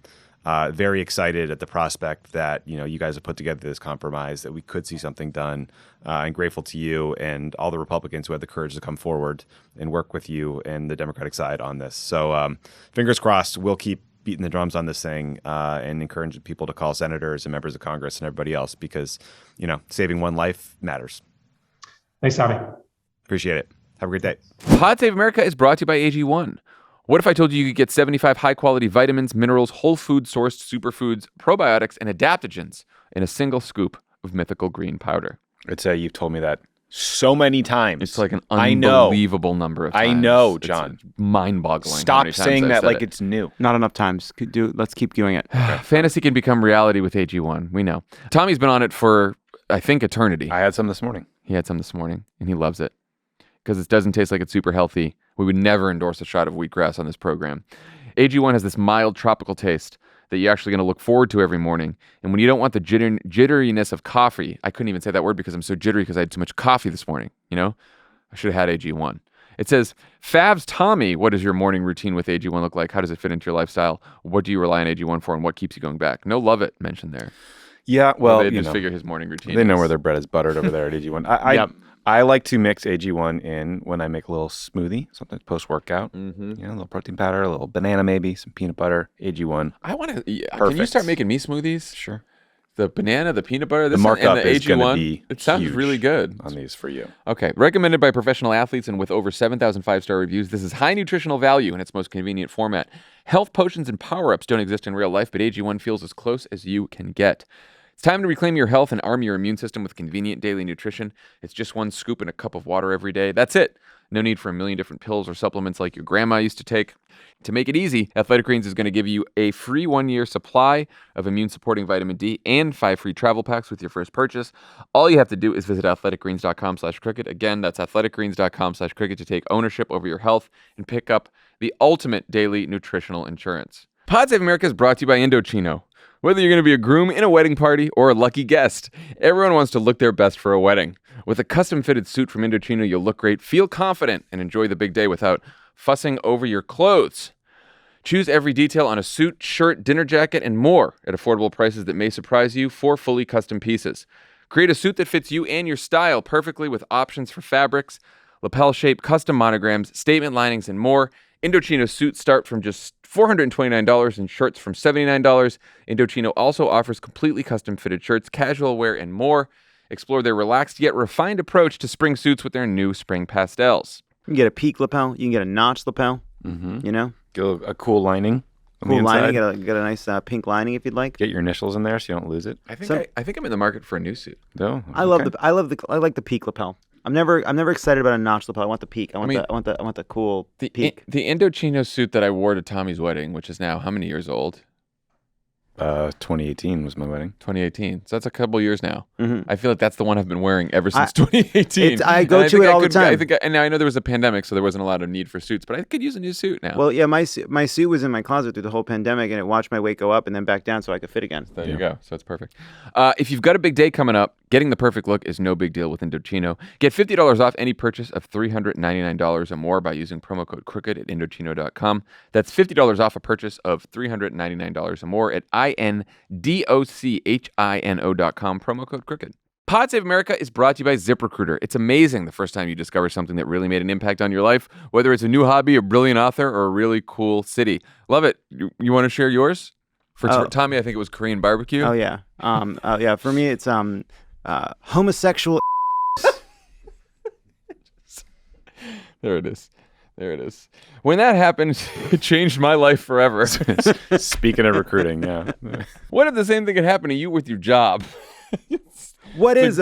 very excited at the prospect that you guys have put together this compromise, that we could see something done. And grateful to you and all the Republicans who had the courage to come forward and work with you and the Democratic side on this. So fingers crossed, we'll keep beating the drums on this thing and encouraging people to call senators and members of Congress and everybody else, because saving one life matters. Thanks, Tommy. Appreciate it. Have a great day. Pod Save America is brought to you by AG1. What if I told you could get 75 high-quality vitamins, minerals, whole food-sourced superfoods, probiotics, and adaptogens in a single scoop of mythical green powder? I'd say you've told me that so many times. It's like an unbelievable number of times. I know, John. It's mind-boggling. Stop saying that like it's new. Not enough times. Let's keep doing it. Fantasy can become reality with AG1. We know. Tommy's been on it for, I think, eternity. I had some this morning. He had some this morning, and he loves it because it doesn't taste like it's super healthy. We would never endorse a shot of wheatgrass on this program. AG1 has this mild tropical taste that you're actually going to look forward to every morning. And when you don't want the jitteriness of coffee, I couldn't even say that word because I'm so jittery because I had too much coffee this morning. I should have had AG1. It says, Favs Tommy, what does your morning routine with AG1 look like? How does it fit into your lifestyle? What do you rely on AG1 for, and what keeps you going back? No Lovett mentioned there. Yeah, well, they just figure his morning routine. They know where their bread is buttered over there at AG1. I like to mix AG1 in when I make a little smoothie, sometimes post-workout. Mm-hmm. A little protein powder, a little banana maybe, some peanut butter, AG1. I want to. Can you start making me smoothies? Sure. The banana, the peanut butter, the markup and the is going to be it sounds really good on these for you. Okay. Recommended by professional athletes and with over 7,000 5-star reviews, this is high nutritional value in its most convenient format. Health potions and power-ups don't exist in real life, but AG1 feels as close as you can get. It's time to reclaim your health and arm your immune system with convenient daily nutrition. It's just one scoop in a cup of water every day. That's it. No need for a million different pills or supplements like your grandma used to take. To make it easy, Athletic Greens is going to give you a free 1-year supply of immune-supporting vitamin D and 5 free travel packs with your first purchase. All you have to do is visit athleticgreens.com/cricket. Again, that's athleticgreens.com/cricket to take ownership over your health and pick up the ultimate daily nutritional insurance. Pod Save America is brought to you by Indochino. Whether you're going to be a groom in a wedding party or a lucky guest, everyone wants to look their best for a wedding. With a custom-fitted suit from Indochino, you'll look great, feel confident, and enjoy the big day without fussing over your clothes. Choose every detail on a suit, shirt, dinner jacket, and more at affordable prices that may surprise you for fully custom pieces. Create a suit that fits you and your style perfectly with options for fabrics, lapel shape, custom monograms, statement linings, and more. Indochino suits start from just $429 and shirts from $79. Indochino also offers completely custom fitted shirts, casual wear, and more. Explore their relaxed yet refined approach to spring suits with their new spring pastels. You can get a peak lapel. You can get a notch lapel. You know? Get a cool lining. Cool lining. Get a nice pink lining if you'd like. Get your initials in there so you don't lose it. I think I'm in the market for a new suit. No, I like the peak lapel. I'm never excited about a notch lapel. I want the peak. I want the cool peak. The Indochino suit that I wore to Tommy's wedding, which is now how many years old? 2018 was my wedding. 2018. So that's a couple years now. Mm-hmm. I feel like that's the one I've been wearing ever since 2018. I go to it all the time. And now I know there was a pandemic, so there wasn't a lot of need for suits, but I could use a new suit now. Well, yeah, my suit was in my closet through the whole pandemic, and it watched my weight go up and then back down so I could fit again. There you go. So it's perfect. If you've got a big day coming up, getting the perfect look is no big deal with Indochino. Get $50 off any purchase of $399 or more by using promo code CROOKED at Indochino.com. That's $50 off a purchase of $399 or more at INDOCHINO.com, promo code CROOKED. Pod Save America is brought to you by ZipRecruiter. It's amazing the first time you discover something that really made an impact on your life, whether it's a new hobby, a brilliant author, or a really cool city. Love it. You want to share yours? For Tommy, I think it was Korean barbecue. Oh, yeah. For me, it's homosexual. There it is. When that happened, it changed my life forever. Speaking of recruiting, yeah. What if the same thing could happen to you with your job? What is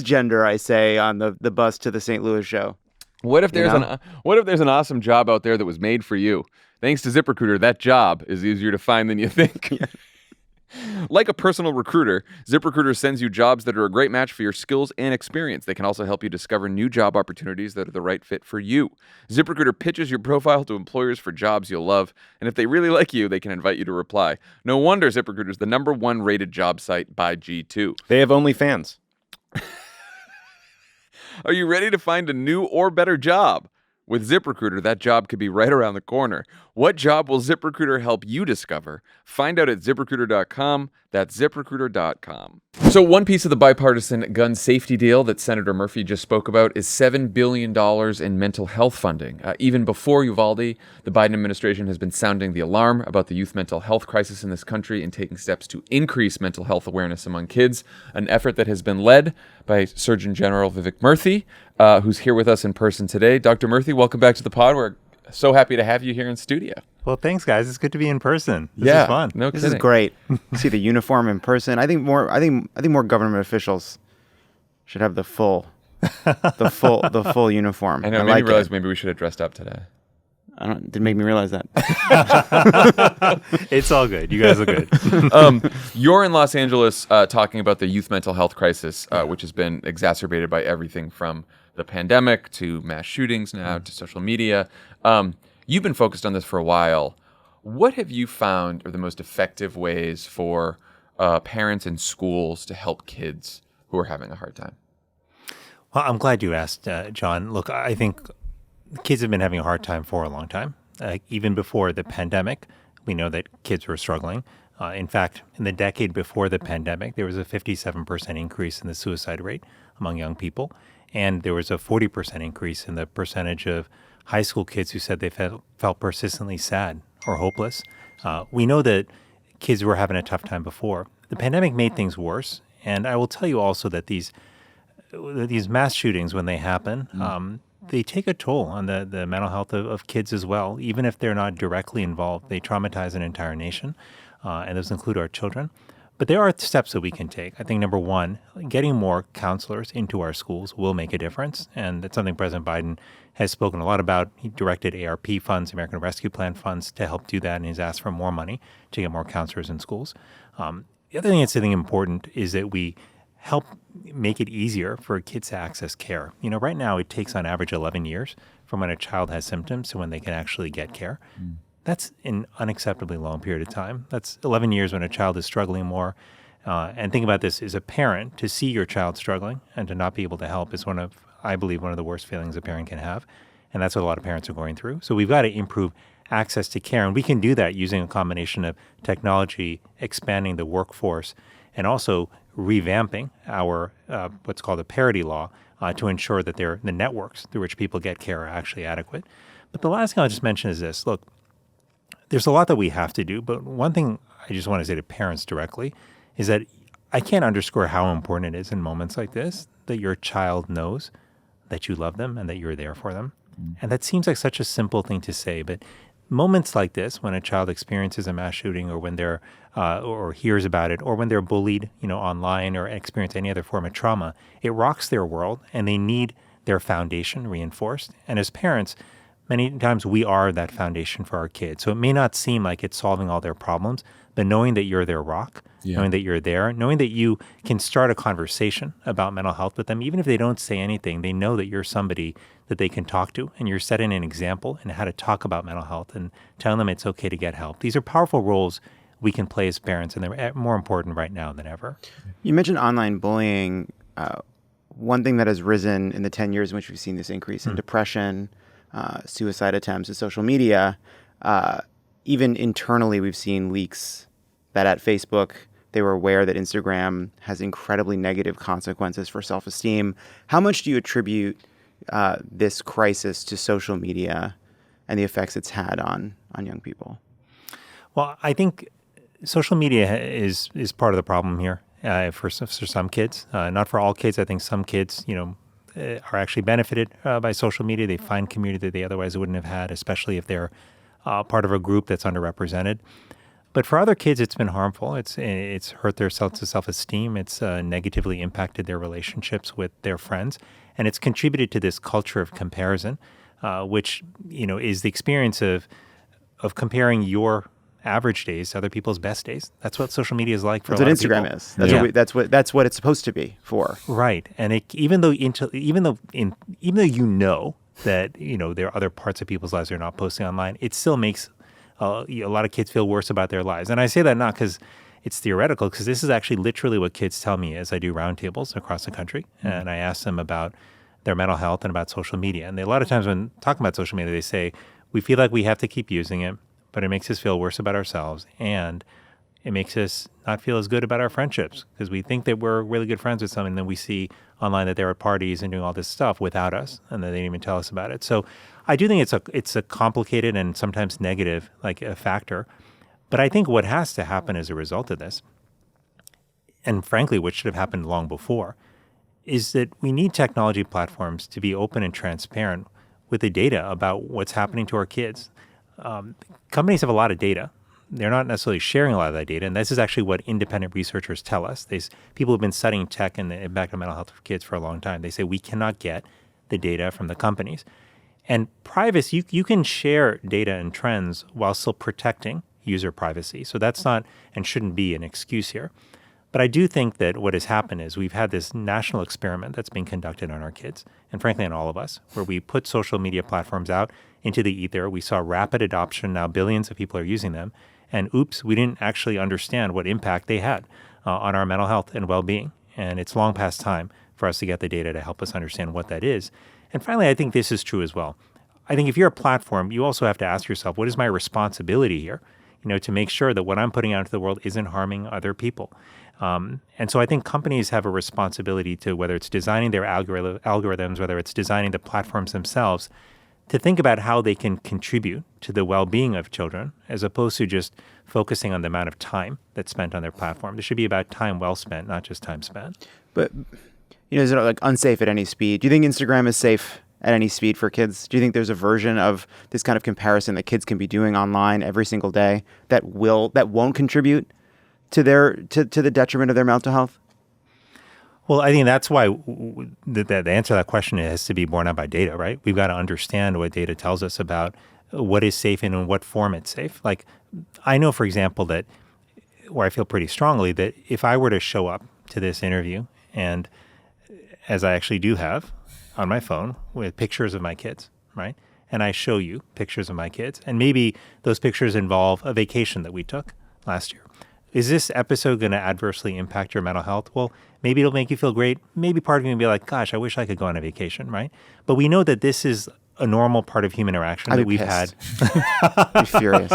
gender? I say on the bus to the St. Louis show. What if there's an awesome job out there that was made for you? Thanks to ZipRecruiter, that job is easier to find than you think. Like a personal recruiter, ZipRecruiter sends you jobs that are a great match for your skills and experience. They can also help you discover new job opportunities that are the right fit for you. ZipRecruiter pitches your profile to employers for jobs you'll love, and if they really like you, they can invite you to reply. No wonder ZipRecruiter is the #1 rated job site by G2. They have OnlyFans. Are you ready to find a new or better job? With ZipRecruiter, that job could be right around the corner. What job will ZipRecruiter help you discover? Find out at ZipRecruiter.com. That's ZipRecruiter.com. So one piece of the bipartisan gun safety deal that Senator Murphy just spoke about is $7 billion in mental health funding. Even before Uvalde, the Biden administration has been sounding the alarm about the youth mental health crisis in this country and taking steps to increase mental health awareness among kids, an effort that has been led by Surgeon General Vivek Murthy, who's here with us in person today. Dr. Murthy, welcome back to the pod. We're so happy to have you here in studio. Well, thanks, guys. It's good to be in person. This is fun. No This kidding. is great. See the uniform in person. I think more government officials should have the full uniform. I know. Maybe realize maybe we should have dressed up today. Didn't make me realize that. It's all good. You guys are good. You're in Los Angeles talking about the youth mental health crisis, which has been exacerbated by everything from the pandemic to mass shootings now to social media. You've been focused on this for a while. What have you found are the most effective ways for parents and schools to help kids who are having a hard time? Well, I'm glad you asked, John. Look, I think kids have been having a hard time for a long time. Even before the pandemic, we know that kids were struggling. In fact, in the decade before the pandemic, there was a 57% increase in the suicide rate among young people. And there was a 40% increase in the percentage of high school kids who said they felt persistently sad or hopeless. We know that kids were having a tough time before. The pandemic made things worse. And I will tell you also that these mass shootings, when they happen, they take a toll on the mental health of kids as well. Even if they're not directly involved, they traumatize an entire nation, and those include our children. But there are steps that we can take. I think, number one, getting more counselors into our schools will make a difference, and that's something President Biden has spoken a lot about. He directed ARP funds, American Rescue Plan funds, to help do that, and he's asked for more money to get more counselors in schools. The other thing that's I think important is that we help make it easier for kids to access care. You know, right now it takes on average 11 years from when a child has symptoms to when they can actually get care. That's an unacceptably long period of time. That's 11 years when a child is struggling more. And think about this, as a parent, to see your child struggling and to not be able to help is I believe, one of the worst feelings a parent can have. And that's what a lot of parents are going through. So we've got to improve access to care. And we can do that using a combination of technology, expanding the workforce, and also revamping our what's called a parity law to ensure that the networks through which people get care are actually adequate. But the last thing I'll just mention is this. Look, there's a lot that we have to do, but one thing I just want to say to parents directly is that I can't underscore how important it is in moments like this that your child knows that you love them and that you're there for them. And that seems like such a simple thing to say, but moments like this, when a child experiences a mass shooting, or when they're or hears about it, or when they're bullied, online, or experience any other form of trauma, it rocks their world, and they need their foundation reinforced. And as parents, many times we are that foundation for our kids. So it may not seem like it's solving all their problems, but knowing that you're their rock, knowing that you're there, knowing that you can start a conversation about mental health with them, even if they don't say anything, they know that you're somebody that they can talk to, and you're setting an example in how to talk about mental health and telling them it's okay to get help. These are powerful roles we can play as parents, and they're more important right now than ever. You mentioned online bullying. One thing that has risen in the 10 years in which we've seen this increase in depression, suicide attempts, and social media, even internally, we've seen leaks that at Facebook, they were aware that Instagram has incredibly negative consequences for self-esteem. How much do you attribute this crisis to social media and the effects it's had on young people? Well, I think social media is part of the problem here for some kids. Not for all kids. I think some kids, are actually benefited by social media. They find community that they otherwise wouldn't have had, especially if they're part of a group that's underrepresented. But for other kids, it's been harmful. It's hurt their self-esteem. It's negatively impacted their relationships with their friends. And it's contributed to this culture of comparison, which, is the experience of comparing your average days to other people's best days. That's what social media is like for a lot of people. That's what Instagram is. That's what it's supposed to be for. Right. And even though you know that, there are other parts of people's lives they're not posting online, it still makes a lot of kids feel worse about their lives. And I say that not because it's theoretical, because this is actually literally what kids tell me as I do roundtables across the country. And I ask them about their mental health and about social media. And a lot of times when talking about social media, they say, we feel like we have to keep using it, but it makes us feel worse about ourselves. And it makes us not feel as good about our friendships, because we think that we're really good friends with someone, and then we see online that they're at parties and doing all this stuff without us, and then they didn't even tell us about it. So I do think it's a complicated and sometimes negative a factor. But I think what has to happen as a result of this, and frankly, what should have happened long before, is that we need technology platforms to be open and transparent with the data about what's happening to our kids. Companies have a lot of data. They're not necessarily sharing a lot of that data, and this is actually what independent researchers tell us. People have been studying tech and the impact on mental health of kids for a long time. They say we cannot get the data from the companies. And privacy, you can share data and trends while still protecting user privacy. So that's not and shouldn't be an excuse here. But I do think that what has happened is we've had this national experiment that's being conducted on our kids, and frankly on all of us, where we put social media platforms out into the ether. We saw rapid adoption. Now billions of people are using them. And oops, we didn't actually understand what impact they had on our mental health and well-being. And it's long past time for us to get the data to help us understand what that is. And finally, I think this is true as well. I think if you're a platform, you also have to ask yourself, what is my responsibility here? To make sure that what I'm putting out into the world isn't harming other people. And so I think companies have a responsibility to, whether it's designing their algorithms, whether it's designing the platforms themselves, to think about how they can contribute to the well-being of children, as opposed to just focusing on the amount of time that's spent on their platform. This should be about time well spent, not just time spent. But, is it unsafe at any speed? Do you think Instagram is safe at any speed for kids? Do you think there's a version of this kind of comparison that kids can be doing online every single day that won't contribute to the detriment of their mental health? Well, I think that's why the answer to that question has to be borne out by data, right? We've got to understand what data tells us about what is safe and in what form it's safe. Like, I know, for example, where I feel pretty strongly that if I were to show up to this interview, and as I actually do have on my phone with pictures of my kids, right? and I show you pictures of my kids, and maybe those pictures involve a vacation that we took last year. Is this episode going to adversely impact your mental health? Well, maybe it'll make you feel great. Maybe part of you will be like, gosh, I wish I could go on a vacation, right? But we know that this is a normal part of human interaction that we've had. I'd be furious.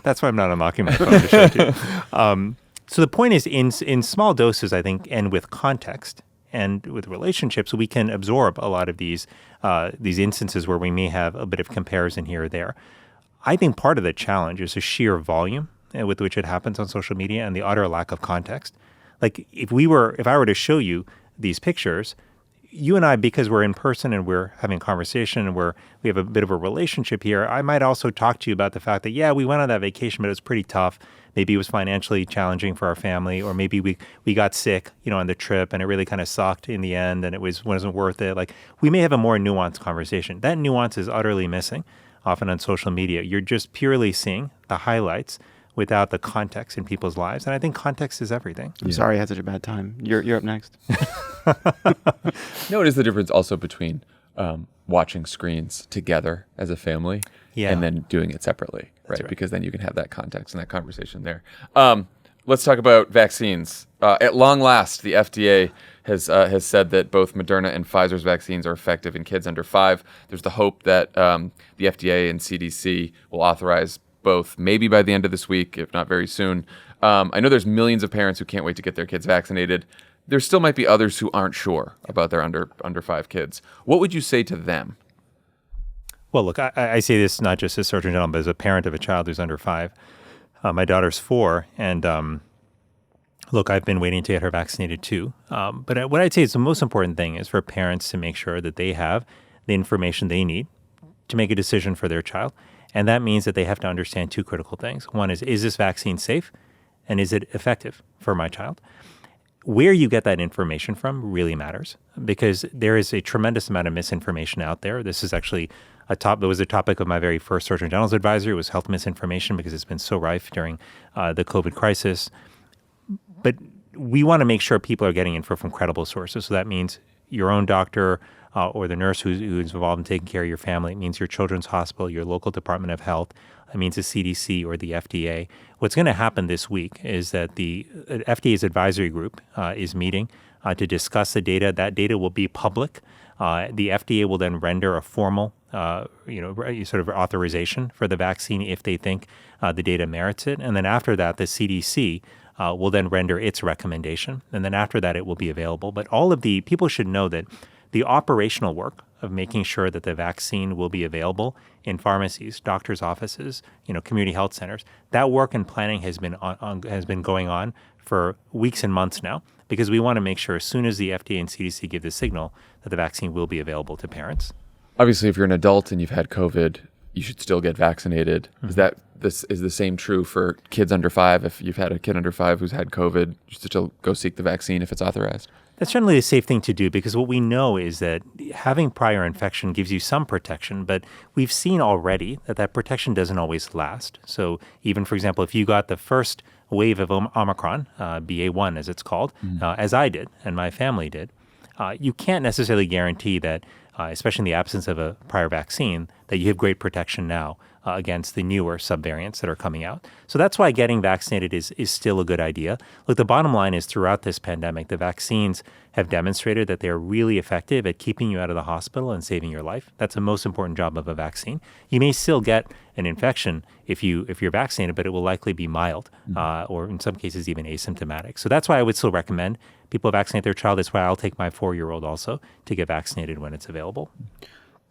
That's why I'm not unlocking my phone to show it to you. So the point is, in small doses, I think, and with context and with relationships, we can absorb a lot of these instances where we may have a bit of comparison here or there. I think part of the challenge is the sheer volume with which it happens on social media and the utter lack of context. Like if I were to show you these pictures, you and I, because we're in person and we're having a conversation and we have a bit of a relationship here, I might also talk to you about the fact that, yeah, we went on that vacation, but it was pretty tough. Maybe it was financially challenging for our family, or maybe we got sick, on the trip and it really kind of sucked in the end and it wasn't worth it. Like we may have a more nuanced conversation. That nuance is utterly missing often on social media. You're just purely seeing the highlights without the context in people's lives. And I think context is everything. I'm sorry I had such a bad time. You're up next. No, it is the difference also between watching screens together as a family and then doing it separately, right? Because then you can have that context and that conversation there. Let's talk about vaccines. At long last, the FDA has said that both Moderna and Pfizer's vaccines are effective in kids under 5. There's the hope that the FDA and CDC will authorize both maybe by the end of this week, if not very soon. I know there's millions of parents who can't wait to get their kids vaccinated. There still might be others who aren't sure about their under 5 kids. What would you say to them? Well, look, I say this not just as Surgeon General, but as a parent of a child who's under 5. My daughter's 4, and look, I've been waiting to get her vaccinated too. But what I'd say is the most important thing is for parents to make sure that they have the information they need to make a decision for their child. And that means that they have to understand 2 critical things. One is this vaccine safe? And is it effective for my child? Where you get that information from really matters, because there is a tremendous amount of misinformation out there. This is actually that was a topic of my very first Surgeon General's advisory, was health misinformation, because it's been so rife during the COVID crisis. But we want to make sure people are getting info from credible sources. So that means your own doctor, or the nurse who's involved in taking care of your family. It means your children's hospital, your local Department of Health. It means the CDC or the FDA. What's going to happen this week is that the FDA's advisory group is meeting to discuss the data. That data will be public. The FDA will then render a formal, sort of authorization for the vaccine if they think the data merits it. And then after that, the CDC will then render its recommendation. And then after that, it will be available. But all of the people should know that the operational work of making sure that the vaccine will be available in pharmacies, doctors' offices, community health centers, that work and planning has been going on for weeks and months now, because we want to make sure as soon as the FDA and CDC give the signal that the vaccine will be available to parents. Obviously, if you're an adult and you've had COVID, you should still get vaccinated. Mm-hmm. Is the same true for kids under 5? If you've had a kid under 5 who's had COVID, you should still go seek the vaccine if it's authorized? That's generally a safe thing to do, because what we know is that having prior infection gives you some protection, but we've seen already that protection doesn't always last. So even, for example, if you got the first wave of Omicron, BA1 as it's called, as I did and my family did, you can't necessarily guarantee that, especially in the absence of a prior vaccine, that you have great protection now against the newer subvariants that are coming out. So that's why getting vaccinated is still a good idea. Look, the bottom line is throughout this pandemic, the vaccines have demonstrated that they're really effective at keeping you out of the hospital and saving your life. That's the most important job of a vaccine. You may still get an infection if you're vaccinated, but it will likely be mild, or in some cases even asymptomatic. So that's why I would still recommend people vaccinate their child. That's why I'll take my 4-year-old also to get vaccinated when it's available.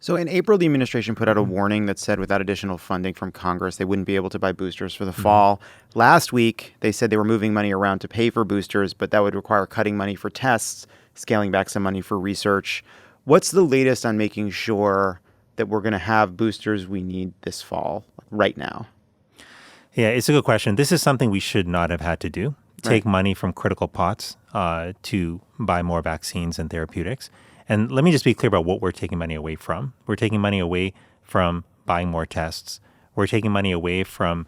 So in April, the administration put out a warning that said without additional funding from Congress, they wouldn't be able to buy boosters for the fall. Last week, they said they were moving money around to pay for boosters, but that would require cutting money for tests, scaling back some money for research. What's the latest on making sure that we're going to have boosters we need this fall, right now? Yeah, it's a good question. This is something we should not have had to do. Take money from critical pots to buy more vaccines and therapeutics. And let me just be clear about what we're taking money away from. We're taking money away from buying more tests. We're taking money away from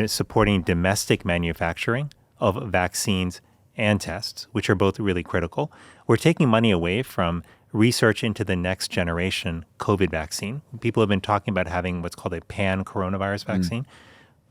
supporting domestic manufacturing of vaccines and tests, which are both really critical. We're taking money away from research into the next generation COVID vaccine. People have been talking about having what's called a pan-coronavirus vaccine.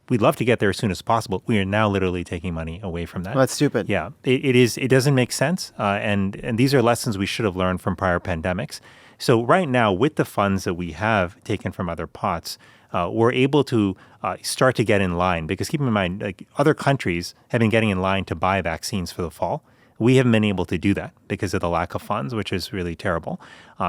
We'd love to get there as soon as possible. We are now literally taking money away from that. Well, that's stupid. Yeah, it is. It doesn't make sense. And these are lessons we should have learned from prior pandemics. So right now, with the funds that we have taken from other pots, we're able to start to get in line. Because keep in mind, like other countries have been getting in line to buy vaccines for the fall. We haven't been able to do that because of the lack of funds, which is really terrible.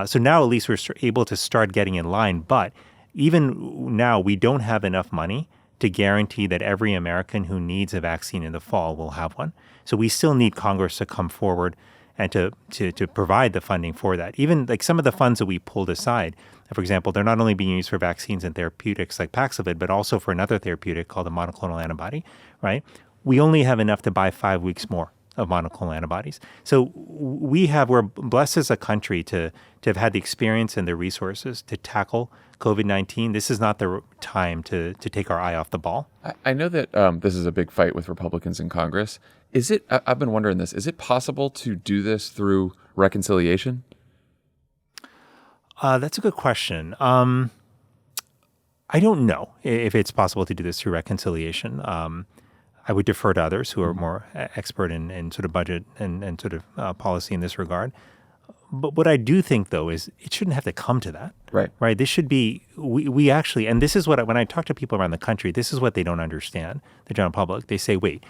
So now at least we're able to start getting in line. But even now, we don't have enough money to guarantee that every American who needs a vaccine in the fall will have one. So we still need Congress to come forward and to provide the funding for that. Even like some of the funds that we pulled aside, for example, they're not only being used for vaccines and therapeutics like Paxlovid, but also for another therapeutic called a monoclonal antibody, right? We only have enough to buy 5 weeks more of monoclonal antibodies. So we're blessed as a country to have had the experience and the resources to tackle COVID-19. This is not the time to take our eye off the ball. I know that this is a big fight with Republicans in Congress. I've been wondering this, is it possible to do this through reconciliation? That's a good question. I don't know if it's possible to do this through reconciliation. I would defer to others who are more expert in sort of budget and sort of policy in this regard. But what I do think, though, is it shouldn't have to come to that. Right. This should be, we actually, and this is what, when I talk to people around the country, this is what they don't understand, the general public. They say, wait,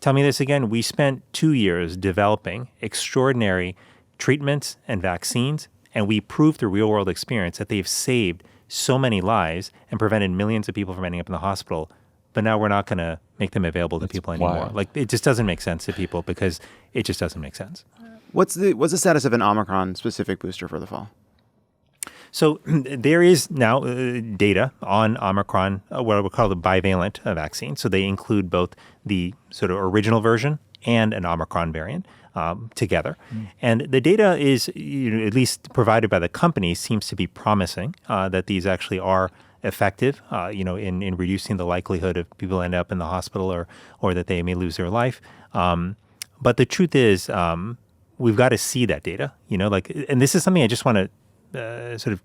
tell me this again. We spent 2 years developing extraordinary treatments and vaccines, and we proved through real world experience that they've saved so many lives and prevented millions of people from ending up in the hospital. But now we're not going to make them available to people anymore. Wild. Like it just doesn't make sense to people because it just doesn't make sense. What's the status of an Omicron specific booster for the fall? So there is now data on Omicron, what we call the bivalent vaccine. So they include both the sort of original version and an Omicron variant together. And the data is, at least provided by the company, seems to be promising that these actually are effective, in reducing the likelihood of people end up in the hospital or that they may lose their life. But the truth is, we've got to see that data, and this is something I just want to sort of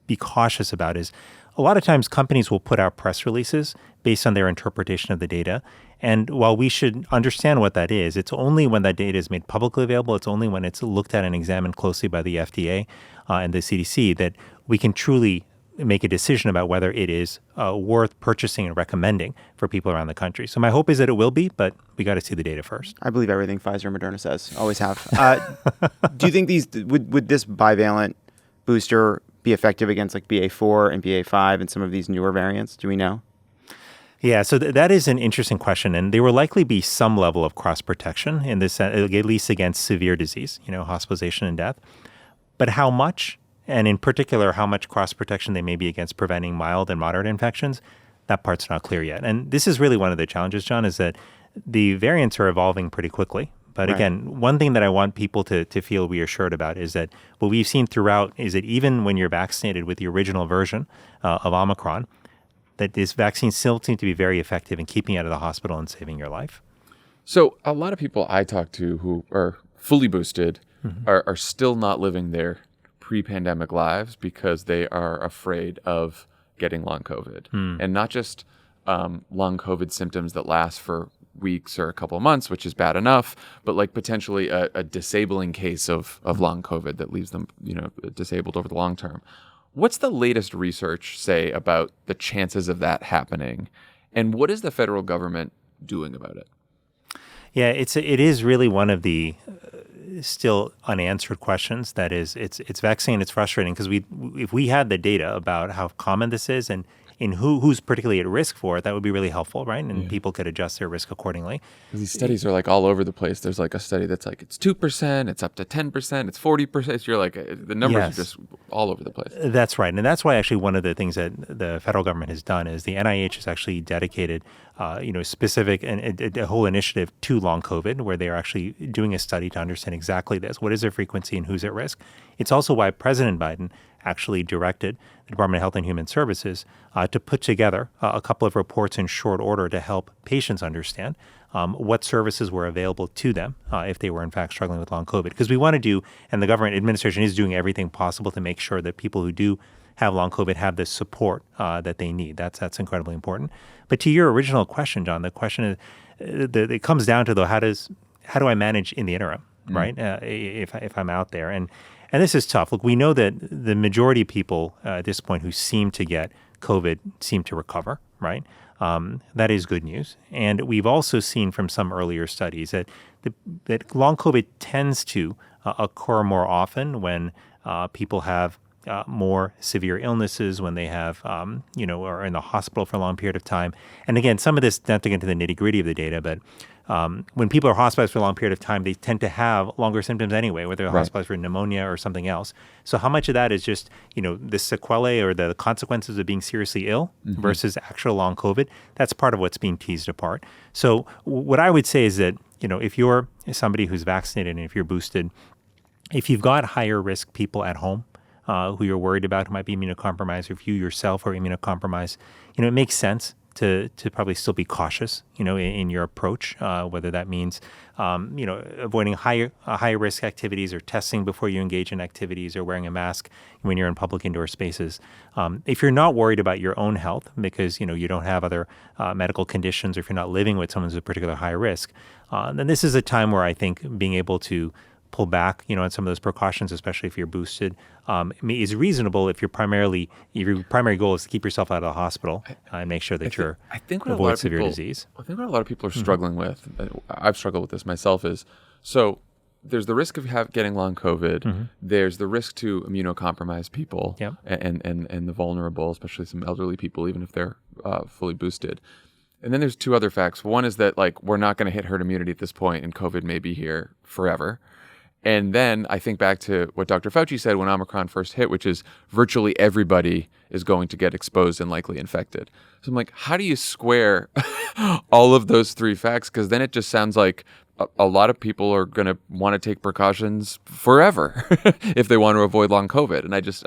be cautious about is a lot of times companies will put out press releases based on their interpretation of the data. And while we should understand what that is, it's only when that data is made publicly available, it's only when it's looked at and examined closely by the FDA and the CDC that we can truly make a decision about whether it is worth purchasing and recommending for people around the country. So my hope is that it will be, but we got to see the data first. I believe everything Pfizer and Moderna says. Always have. Do you think would this bivalent booster be effective against like BA4 and BA5 and some of these newer variants? Do we know? Yeah, so that is an interesting question. And there will likely be some level of cross-protection in this, at least against severe disease, hospitalization and death. But how much, and in particular, how much cross-protection they may be against preventing mild and moderate infections, that part's not clear yet. And this is really one of the challenges, John, is that the variants are evolving pretty quickly. But again, one thing that I want people to feel reassured about is that what we've seen throughout is that even when you're vaccinated with the original version of Omicron, that this vaccine still seems to be very effective in keeping you out of the hospital and saving your life. So a lot of people I talk to who are fully boosted are still not living their pre-pandemic lives because they are afraid of getting long COVID. And not just long COVID symptoms that last for weeks or a couple of months, which is bad enough, but like potentially a disabling case of long COVID that leaves them, disabled over the long term. What's the latest research say about the chances of that happening? And what is the federal government doing about it? Yeah, it is really one of the still unanswered questions. That is, it's vexing, it's frustrating because if we had the data about how common this is and in who's particularly at risk for it, that would be really helpful, right? And people could adjust their risk accordingly. These studies are like all over the place. There's like a study that's like it's 2%, it's up to 10%, it's 40%. You're like the numbers are just all over the place. That's right, and that's why actually one of the things that the federal government has done is the NIH has actually dedicated, specific and a whole initiative to long COVID, where they are actually doing a study to understand exactly this: what is their frequency and who's at risk. It's also why President Biden actually directed the Department of Health and Human Services to put together a couple of reports in short order to help patients understand what services were available to them if they were in fact struggling with long COVID. Because we want to do, and the government administration is doing everything possible to make sure that people who do have long COVID have the support that they need. That's incredibly important. But to your original question, John, the question is, it comes down to, though, how do I manage in the interim, right? If I'm out there. And this is tough. Look, we know that the majority of people at this point who seem to get COVID seem to recover, right? That is good news. And we've also seen from some earlier studies that long COVID tends to occur more often when people have more severe illnesses, when they have, are in the hospital for a long period of time. And again, some of this, not to get into the nitty-gritty of the data, but when people are hospitalized for a long period of time, they tend to have longer symptoms anyway, whether they're hospitalized for pneumonia or something else. So how much of that is just, the sequelae or the consequences of being seriously ill versus actual long COVID? That's part of what's being teased apart. So what I would say is that, if you're somebody who's vaccinated and if you're boosted, if you've got higher risk people at home, who you're worried about who might be immunocompromised, or if you yourself are immunocompromised, it makes sense to probably still be cautious, in your approach, whether that means, avoiding high risk activities or testing before you engage in activities or wearing a mask when you're in public indoor spaces. If you're not worried about your own health because, you don't have other medical conditions, or if you're not living with someone who's a particular high risk, then this is a time where I think being able to pull back, on some of those precautions, especially if you're boosted, is reasonable if your primary goal is to keep yourself out of the hospital and make sure that you're avoid severe disease. I think what a lot of people are struggling with, I've struggled with this myself, is so there's the risk of getting long COVID. There's the risk to immunocompromised people and the vulnerable, especially some elderly people, even if they're fully boosted. And then there's two other facts. One is that we're not going to hit herd immunity at this point, and COVID may be here forever. And then I think back to what Dr. Fauci said when Omicron first hit, which is virtually everybody is going to get exposed and likely infected. So I'm like, how do you square all of those three facts? Because then it just sounds like a lot of people are going to want to take precautions forever if they want to avoid long COVID. And I just,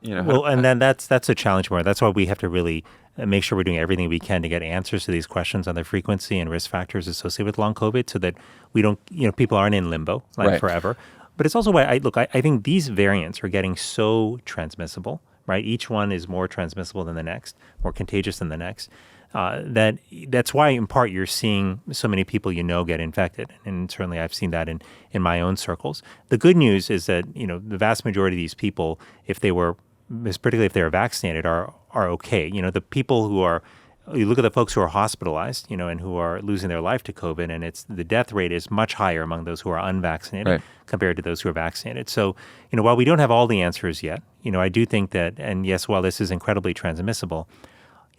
Well, and then that's a challenge more. That's why we have to really make sure we're doing everything we can to get answers to these questions on the frequency and risk factors associated with long COVID, so that we don't, people aren't in limbo forever. But it's also why I think these variants are getting so transmissible, right? Each one is more transmissible than the next, more contagious than the next. That's why, in part, you're seeing so many people get infected, and certainly I've seen that in my own circles. The good news is that the vast majority of these people, particularly if they're vaccinated, are okay. The people who are, you look at the folks who are hospitalized, and who are losing their life to COVID, and the death rate is much higher among those who are unvaccinated compared to those who are vaccinated. So, while we don't have all the answers yet, I do think that, and yes, while this is incredibly transmissible,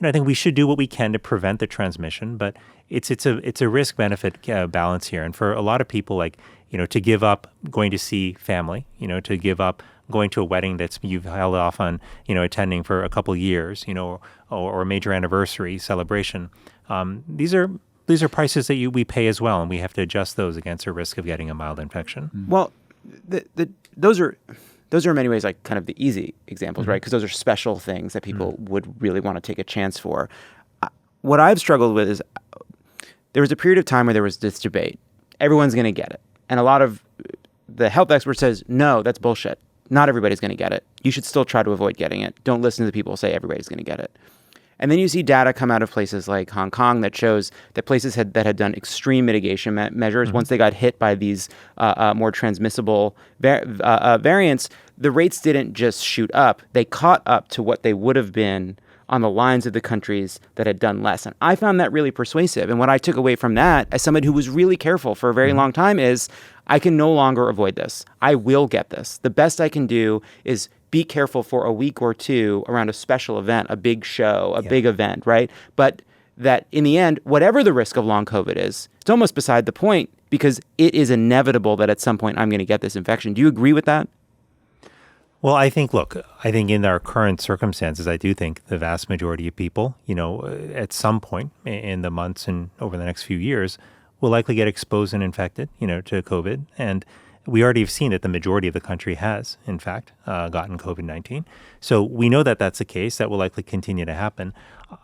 I think we should do what we can to prevent the transmission, but it's a risk-benefit balance here. And for a lot of people, to give up going to see family, to give up going to a wedding you've held off on, attending for a couple of years, or a major anniversary celebration. These are prices that we pay as well, and we have to adjust those against a risk of getting a mild infection. Well, those are in many ways kind of the easy examples, right? Because those are special things that people would really want to take a chance for. What I've struggled with is there was a period of time where there was this debate. Everyone's going to get it. And a lot of the health experts says, no, that's bullshit. Not everybody's going to get it. You should still try to avoid getting it. Don't listen to the people who say everybody's going to get it. And then you see data come out of places like Hong Kong that shows that places that had done extreme mitigation measures, once they got hit by these more transmissible variants, the rates didn't just shoot up. They caught up to what they would have been on the lines of the countries that had done less. And I found that really persuasive. And what I took away from that, as somebody who was really careful for a very long time, is I can no longer avoid this. I will get this. The best I can do is be careful for a week or two around a special event, a big show, a big event, right? But that in the end, whatever the risk of long COVID is, it's almost beside the point, because it is inevitable that at some point I'm going to get this infection. Do you agree with that? Well, I think in our current circumstances, I do think the vast majority of people, at some point in the months and over the next few years, will likely get exposed and infected, to COVID. And We already have seen that the majority of the country has, in fact, gotten COVID-19. So we know that that's the case. That will likely continue to happen.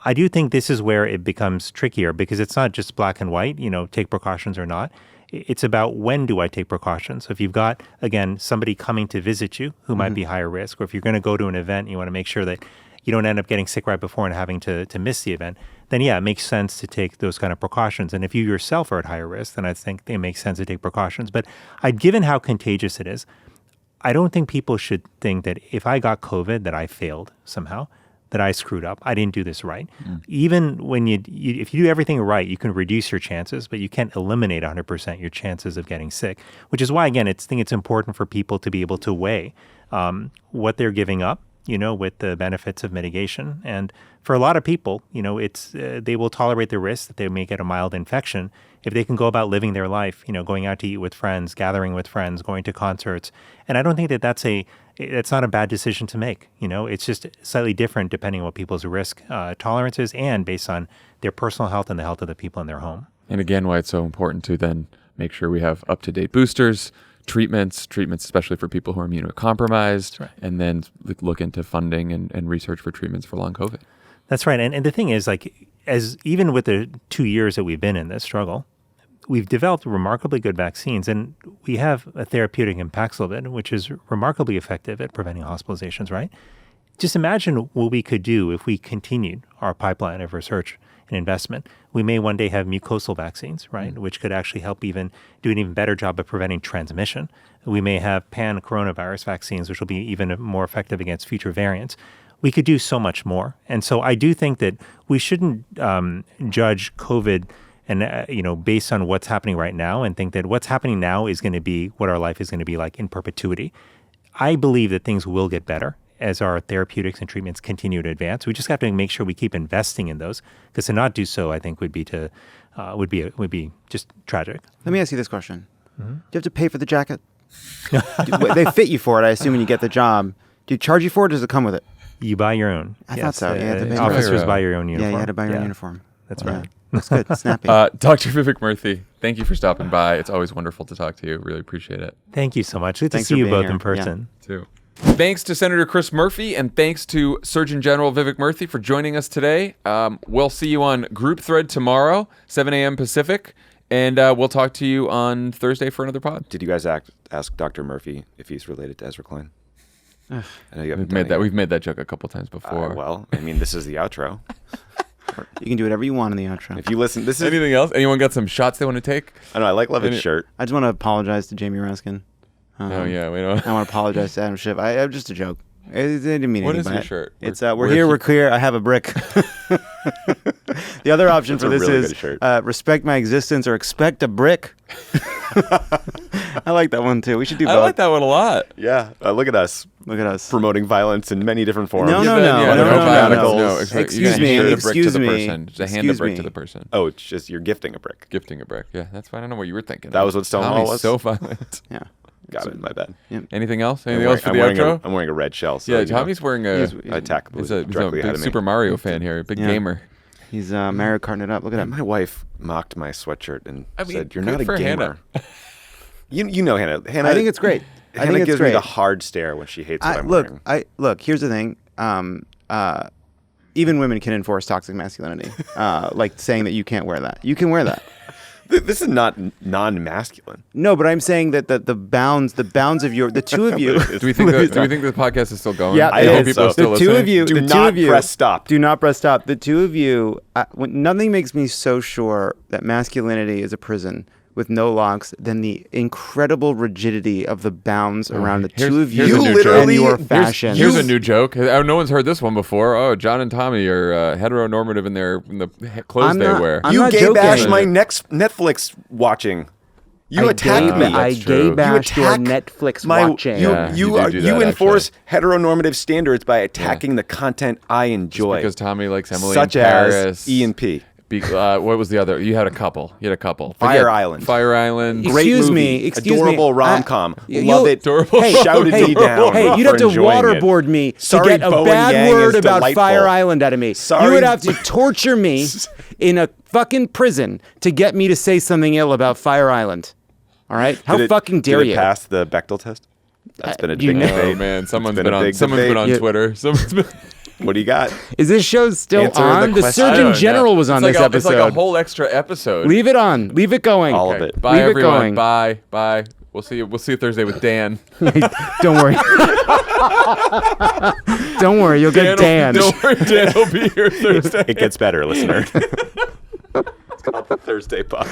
I do think this is where it becomes trickier because it's not just black and white, take precautions or not. It's about when do I take precautions. So if you've got, again, somebody coming to visit you who might be higher risk, or if you're going to go to an event, you want to make sure that you don't end up getting sick right before and having to miss the event, then yeah, it makes sense to take those kind of precautions. And if you yourself are at higher risk, then I think it makes sense to take precautions. But given how contagious it is, I don't think people should think that if I got COVID, that I failed somehow, that I screwed up. I didn't do this right. Even when if you do everything right, you can reduce your chances, but you can't eliminate 100% your chances of getting sick, which is why, again, I think it's important for people to be able to weigh what they're giving up, with the benefits of mitigation. And for a lot of people, they will tolerate the risk that they may get a mild infection if they can go about living their life, going out to eat with friends, gathering with friends, going to concerts. And I don't think that that's not a bad decision to make. It's just slightly different depending on what people's risk tolerance is and based on their personal health and the health of the people in their home. And again, why it's so important to then make sure we have up-to-date boosters, treatments especially for people who are immunocompromised, right. And then look into funding and research for treatments for long COVID. That's right. And the thing is, as even with the 2 years that we've been in this struggle, we've developed remarkably good vaccines, and we have a therapeutic in Paxlovid, which is remarkably effective at preventing hospitalizations, right? Just imagine what we could do if we continued our pipeline of research and investment. We may one day have mucosal vaccines, right, which could actually help do an even better job of preventing transmission. We may have pan-coronavirus vaccines, which will be even more effective against future variants. We could do so much more. And so I do think that we shouldn't judge COVID and based on what's happening right now and think that what's happening now is going to be what our life is going to be like in perpetuity. I believe that things will get better as our therapeutics and treatments continue to advance. We just have to make sure we keep investing in those, because to not do so, I think would be just tragic. Let me ask you this question: Do you have to pay for the jacket? They fit you for it, I assume, when you get the job. Do you charge you for it, or does it come with it? You buy your own. I thought so. Yeah, officers buy your own uniform. Yeah, you had to buy your own uniform. That's right. That's good. Snappy. Dr. Vivek Murthy, thank you for stopping by. It's always wonderful to talk to you. Really appreciate it. Thank you so much. Good to Thanks see for you being both here. in person. Yeah. Too. Thanks to Senator Chris Murphy, and thanks to Surgeon General Vivek Murthy for joining us today. We'll see you on Group Thread tomorrow, 7 a.m. Pacific, and we'll talk to you on Thursday for another pod. Did you guys ask Dr. Murphy if he's related to Ezra Klein? I know you haven't We've made that joke a couple times before. Well, I mean, this is the outro. You can do whatever you want in the outro. If you listen, this is Anything else? Anyone got some shots they want to take? I know I like Lovett's shirt. I just want to apologize to Jamie Raskin. Oh yeah, we don't. I want to apologize to Adam Schiff. I'm just a joke. I didn't mean anything. What is by your it. shirt? It's we're here, we're clear. I have a brick. The other option for That's a this really is good shirt. respect my existence or expect a brick. I like that one too. We should do both. I like that one a lot. Yeah, look at us. Look at us. Promoting violence in many different forms. No. Excuse me. Just hand a brick to the person. Oh, it's just you're gifting a brick. Gifting a brick. Yeah, that's fine. I don't know what you were thinking. That was what Stonewall Tommy's was? so violent. Yeah. Got it. My bad. Anything else? Anything else for the wearing outro? I'm wearing a red shell. So, Yeah, Tommy's wearing a. attack He's a directly big ahead of me. Super Mario fan here. Big gamer. He's Mario Karting it up. Look at him. My wife mocked my sweatshirt and said, "You're good not a for gamer." Hannah. You know Hannah. I think it's great. Hannah gives me the hard stare when she hates what I'm wearing. Look. Here's the thing. Even women can enforce toxic masculinity, like saying that you can't wear that. You can wear that. This is not non-masculine. No, but I'm saying that the bounds of the two of you. Do we think the podcast is still going? Yeah, I it hope is. people are still The two listening. of you. Do the not two of you. press stop. Do not press stop. The two of you. Nothing makes me so sure that masculinity is a prison with no locks than the incredible rigidity of the bounds around the two of you and your fashion. Here's a new joke. No one's heard this one before. Oh, John and Tommy are heteronormative in the clothes they wear. You gay bash my Netflix watching. You attack me. I gay bash your Netflix watching. You enforce heteronormative standards by attacking the content I enjoy. Just because Tommy likes Emily such in Paris. As E&P. What was the other? You had a couple. Fire Island. Great movie. Adorable rom-com. Love it. Hey, shouted me down. Hey, you'd have to waterboard me to get a bad word about delightful. Fire Island out of me. Sorry. You would have to torture me in a fucking prison to get me to say something ill about Fire Island. All right? How Did it- fucking dare did it you? pass the Bechdel test? That's been a you big know- debate. Oh man, someone's been been a on big Twitter. debate. Someone's been. What do you got? Is this show still Answer the on? The question. I Surgeon don't know. General was on It's this like episode. It's like a whole extra episode. Leave it on. Leave it going. All of it. Bye Leave it everyone. going. Bye. Bye. We'll see you Thursday with Dan. Don't worry. Don't worry. You'll get Dan. Don't worry, Dan will be here Thursday. It gets better, listener. It's called the Thursday Pod.